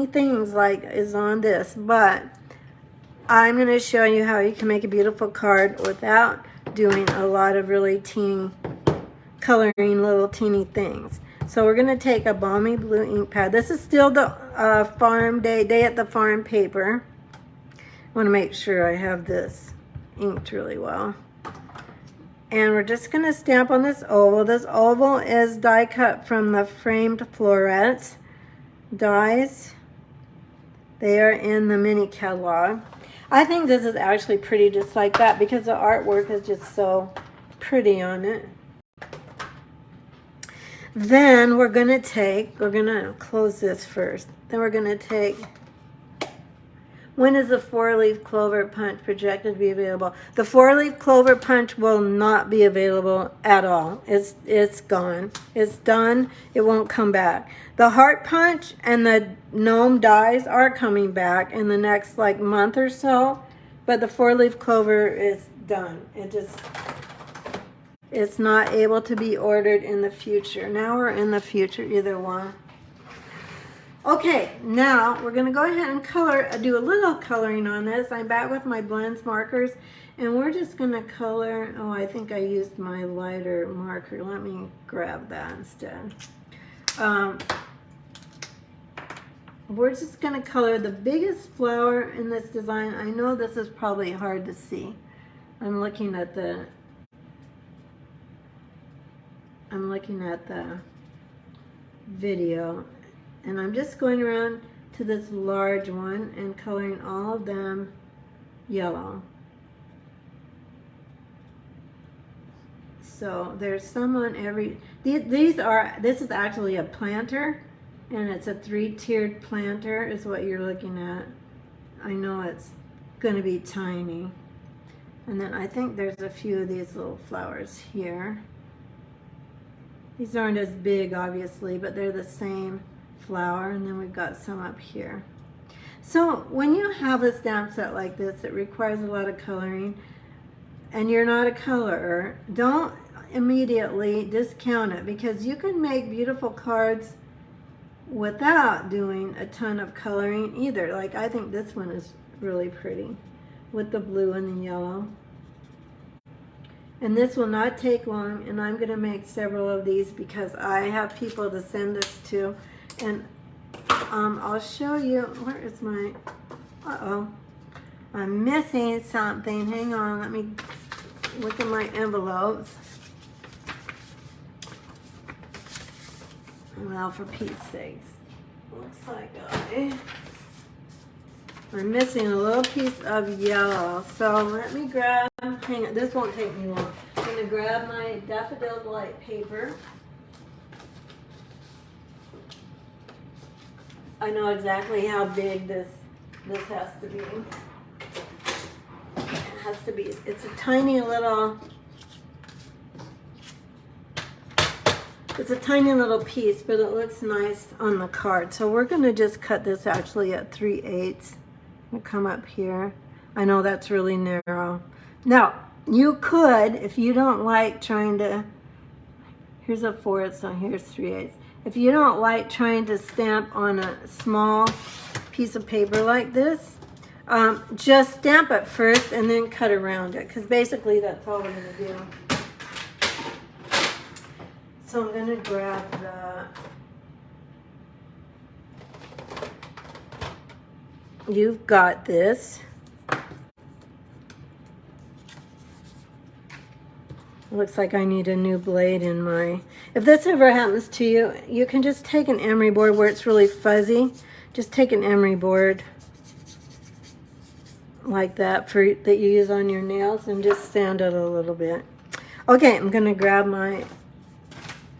things like is on this, but I'm going to show you how you can make a beautiful card without doing a lot of really teeny, coloring little teeny things. So we're going to take a Balmy Blue ink pad. This is still the farm day at the farm paper. I want to make sure I have this inked really well. And we're just going to stamp on this oval. This oval is die cut from the framed florets dies. They are in the mini catalog. I think this is actually pretty just like that because the artwork is just so pretty on it. Then we're going to close this first. Then we're going to take, when is the 4-leaf clover punch projected to be available? The 4-leaf clover punch will not be available at all. It's gone. It's done. It won't come back. The heart punch and the gnome dies are coming back in the next like month or so, but the 4-leaf clover is done. It's not able to be ordered in the future. Now we're in the future, either one. Okay, now we're going to go ahead and do a little coloring on this. I'm back with my blends markers, and we're just going to color. Oh, I think I used my lighter marker. Let me grab that instead. We're just going to color the biggest flower in this design. I know this is probably hard to see. I'm looking at the video, and I'm just going around to this large one and coloring all of them yellow. So there's some on every, this is actually a planter, and it's a 3-tiered planter is what you're looking at. I know it's going to be tiny. And then I think there's a few of these little flowers here. These aren't as big, obviously, but they're the same flower. And then we've got some up here. So when you have a stamp set like this, it requires a lot of coloring, and you're not a colorer, don't immediately discount it, because you can make beautiful cards without doing a ton of coloring either. Like, I think this one is really pretty with the blue and the yellow. And this will not take long, and I'm going to make several of these because I have people to send this to. And I'll show you, where is my, I'm missing something. Hang on, let me look at my envelopes. Well, for Pete's sakes, looks like I'm missing a little piece of yellow. So let me grab, hang on, this won't take me long. I'm going to grab my Daffodil Delight paper. I know exactly how big this has to be. It has to be, it's a tiny little, it's a tiny little piece, but it looks nice on the card. So we're going to just cut this actually at 3/8. Come up here. I know that's really narrow. Now, you could, if you don't like trying to, here's a 4/8, so here's 3/8. If you don't like trying to stamp on a small piece of paper like this, just stamp it first and then cut around it, because basically that's all we're going to do. So I'm going to grab the, you've got this. Looks like I need a new blade in my, if this ever happens to you, you can just take an emery board where it's really fuzzy. Just take an emery board like that that you use on your nails and just sand it a little bit. Okay, I'm going to grab my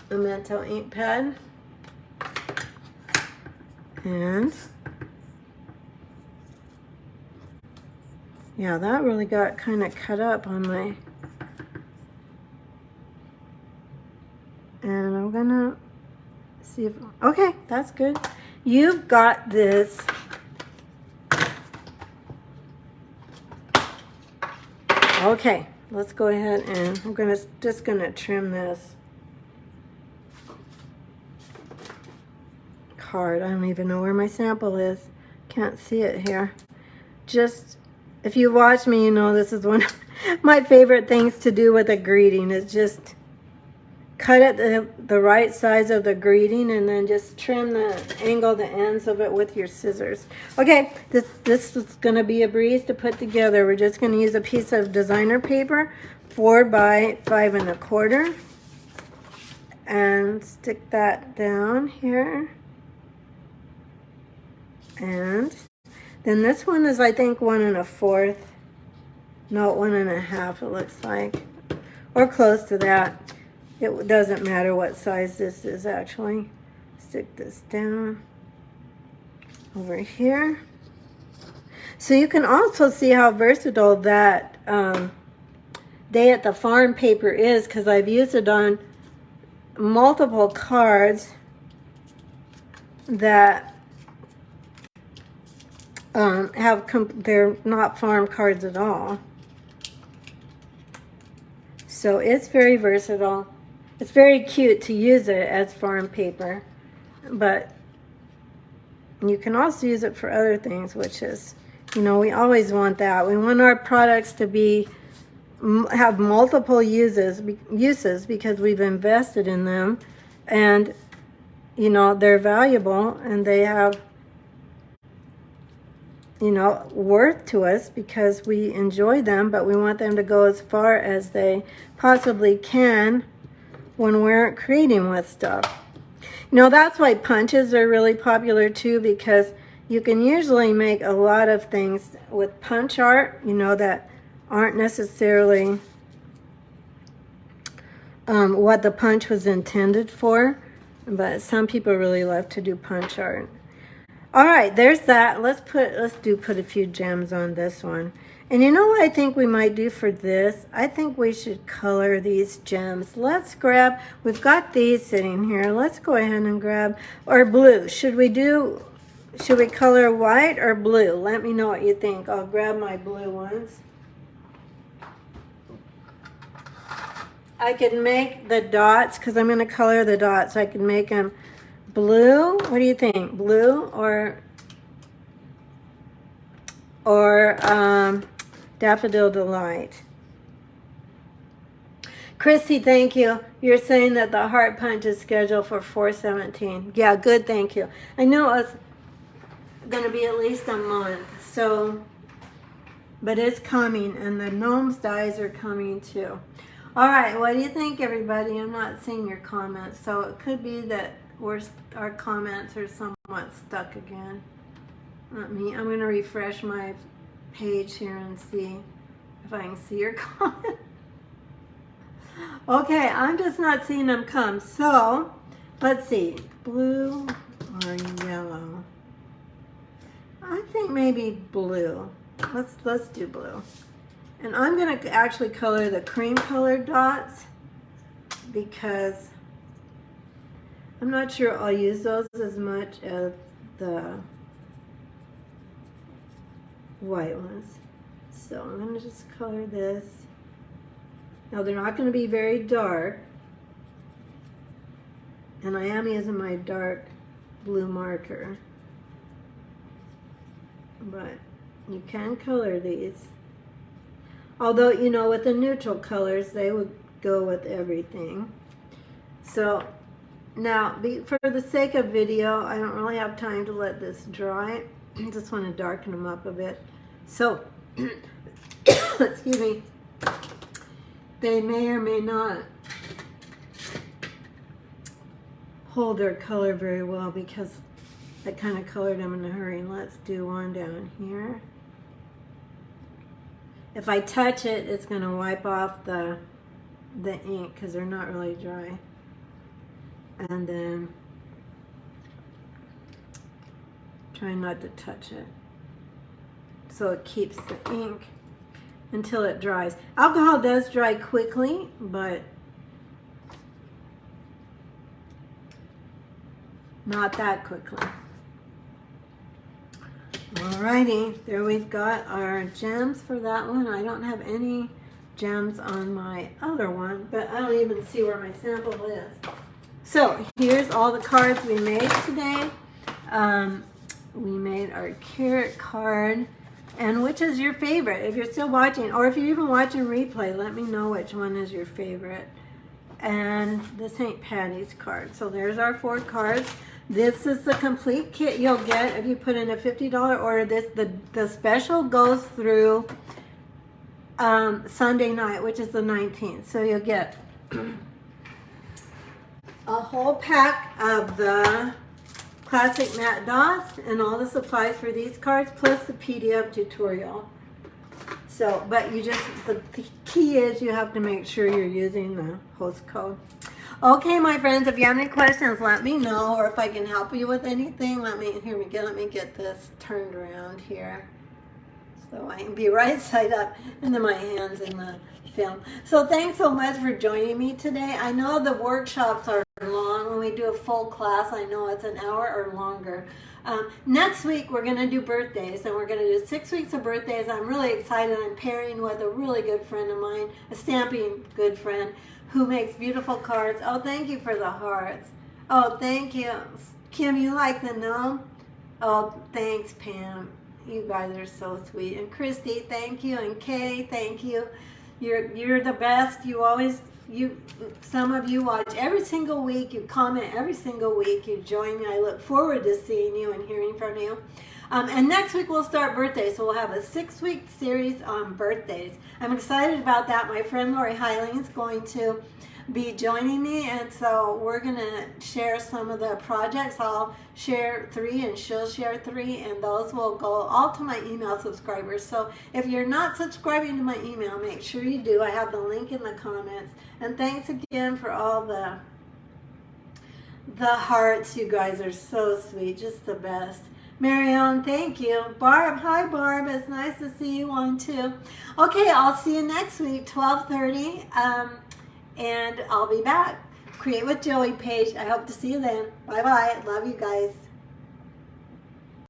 Memento ink pad. And yeah, that really got kind of cut up on my, and I'm gonna see if, okay, that's good. You've got this. Okay, let's go ahead and I'm just gonna trim this card. I don't even know where my sample is. Can't see it here. Just, if you watch me, you know this is one of my favorite things to do with a greeting, is just cut it the right size of the greeting, and then just angle the ends of it with your scissors. Okay, this is going to be a breeze to put together. We're just going to use a piece of designer paper, 4 by 5 1/4, and stick that down here. And then this one is, I think, 1 1/4. No, 1 1/2 it looks like, or close to that. It doesn't matter what size this is, actually. Stick this down over here. So you can also see how versatile that Day at the Farm paper is, because I've used it on multiple cards that they're not farm cards at all. So it's very versatile. It's very cute to use it as farm paper, but you can also use it for other things, which is, you know, we always want that. We want our products to have multiple uses because we've invested in them, and, you know, they're valuable, and they have, you know, worth to us because we enjoy them, but we want them to go as far as they possibly can when we're creating with stuff. You know, that's why punches are really popular too, because you can usually make a lot of things with punch art, you know, that aren't necessarily what the punch was intended for, but some people really love to do punch art. All right, there's that. Let's put a few gems on this one. And you know what I think we might do for this? I think we should color these gems. Let's grab, we've got these sitting here. Let's go ahead and grab our blue. Should we color white or blue? Let me know what you think. I'll grab my blue ones. I can make the dots, because I'm going to color the dots. I can make them blue. What do you think? Blue or Daffodil Delight? Christy, thank you. You're saying that the heart punch is scheduled for 4/17. Yeah, good, thank you. I know it's going to be at least a month, so, but it's coming, and the gnomes dies are coming too. All right, what do you think, everybody? I'm not seeing your comments, so it could be that our comments are somewhat stuck again. I'm going to refresh my page here and see if I can see your comment. Okay, I'm just not seeing them come. So, let's see. Blue or yellow? I think maybe blue. Let's do blue. And I'm going to actually color the cream colored dots, because I'm not sure I'll use those as much as the white ones. So I'm going to just color this. Now they're not going to be very dark, and I am using my dark blue marker, but you can color these. Although, you know, with the neutral colors, they would go with everything. So now, for the sake of video, I don't really have time to let this dry. I just want to darken them up a bit. So, excuse me, they may or may not hold their color very well, because I kind of colored them in a hurry. Let's do one down here. If I touch it, it's going to wipe off the ink, because they're not really dry. And then try not to touch it, so it keeps the ink until it dries. Alcohol does dry quickly, but not that quickly. Alrighty, there we've got our gems for that one. I don't have any gems on my other one, but I don't even see where my sample is. So here's all the cards we made today. We made our carrot card. And which is your favorite? If you're still watching, or if you're even watching replay, let me know which one is your favorite. and the St. Patty's card. So there's our 4 cards. This is the complete kit you'll get if you put in a $50 order. The special goes through Sunday night, which is the 19th. So you'll get a whole pack of the classic Matte Dots and all the supplies for these cards, plus the PDF tutorial. So, but the key is you have to make sure you're using the host code. Okay, my friends, if you have any questions, let me know, or if I can help you with anything, let me get this turned around here so I can be right side up, and then my hands in the film. So thanks so much for joining me today. I know the workshops are long. When we do a full class, I know it's an hour or longer. Next week, we're going to do birthdays, and we're going to do 6 weeks of birthdays. I'm really excited. I'm pairing with a really good friend of mine, a stamping good friend, who makes beautiful cards. Oh, thank you for the hearts. Oh, thank you. Kim, you like the gnome? Oh, thanks, Pam. You guys are so sweet. And Christy, thank you. And Kay, thank you. You're the best. Some of you watch every single week. You comment every single week. You join me. I look forward to seeing you and hearing from you. And next week we'll start birthdays. So we'll have a 6-week series on birthdays. I'm excited about that. My friend Lori Heiling is going to be joining me, and so we're going to share some of the projects. I'll share 3 and she'll share 3, and those will go all to my email subscribers. So if you're not subscribing to my email, make sure you do. I have the link in the comments. And thanks again for all the hearts. You guys are so sweet, just the best. Marianne, thank you. Barb, hi Barb, it's nice to see you on too. Okay, I'll see you next week, 12:30, and I'll be back. Create with Joey page. I hope to see you then. Bye-bye. Love you guys.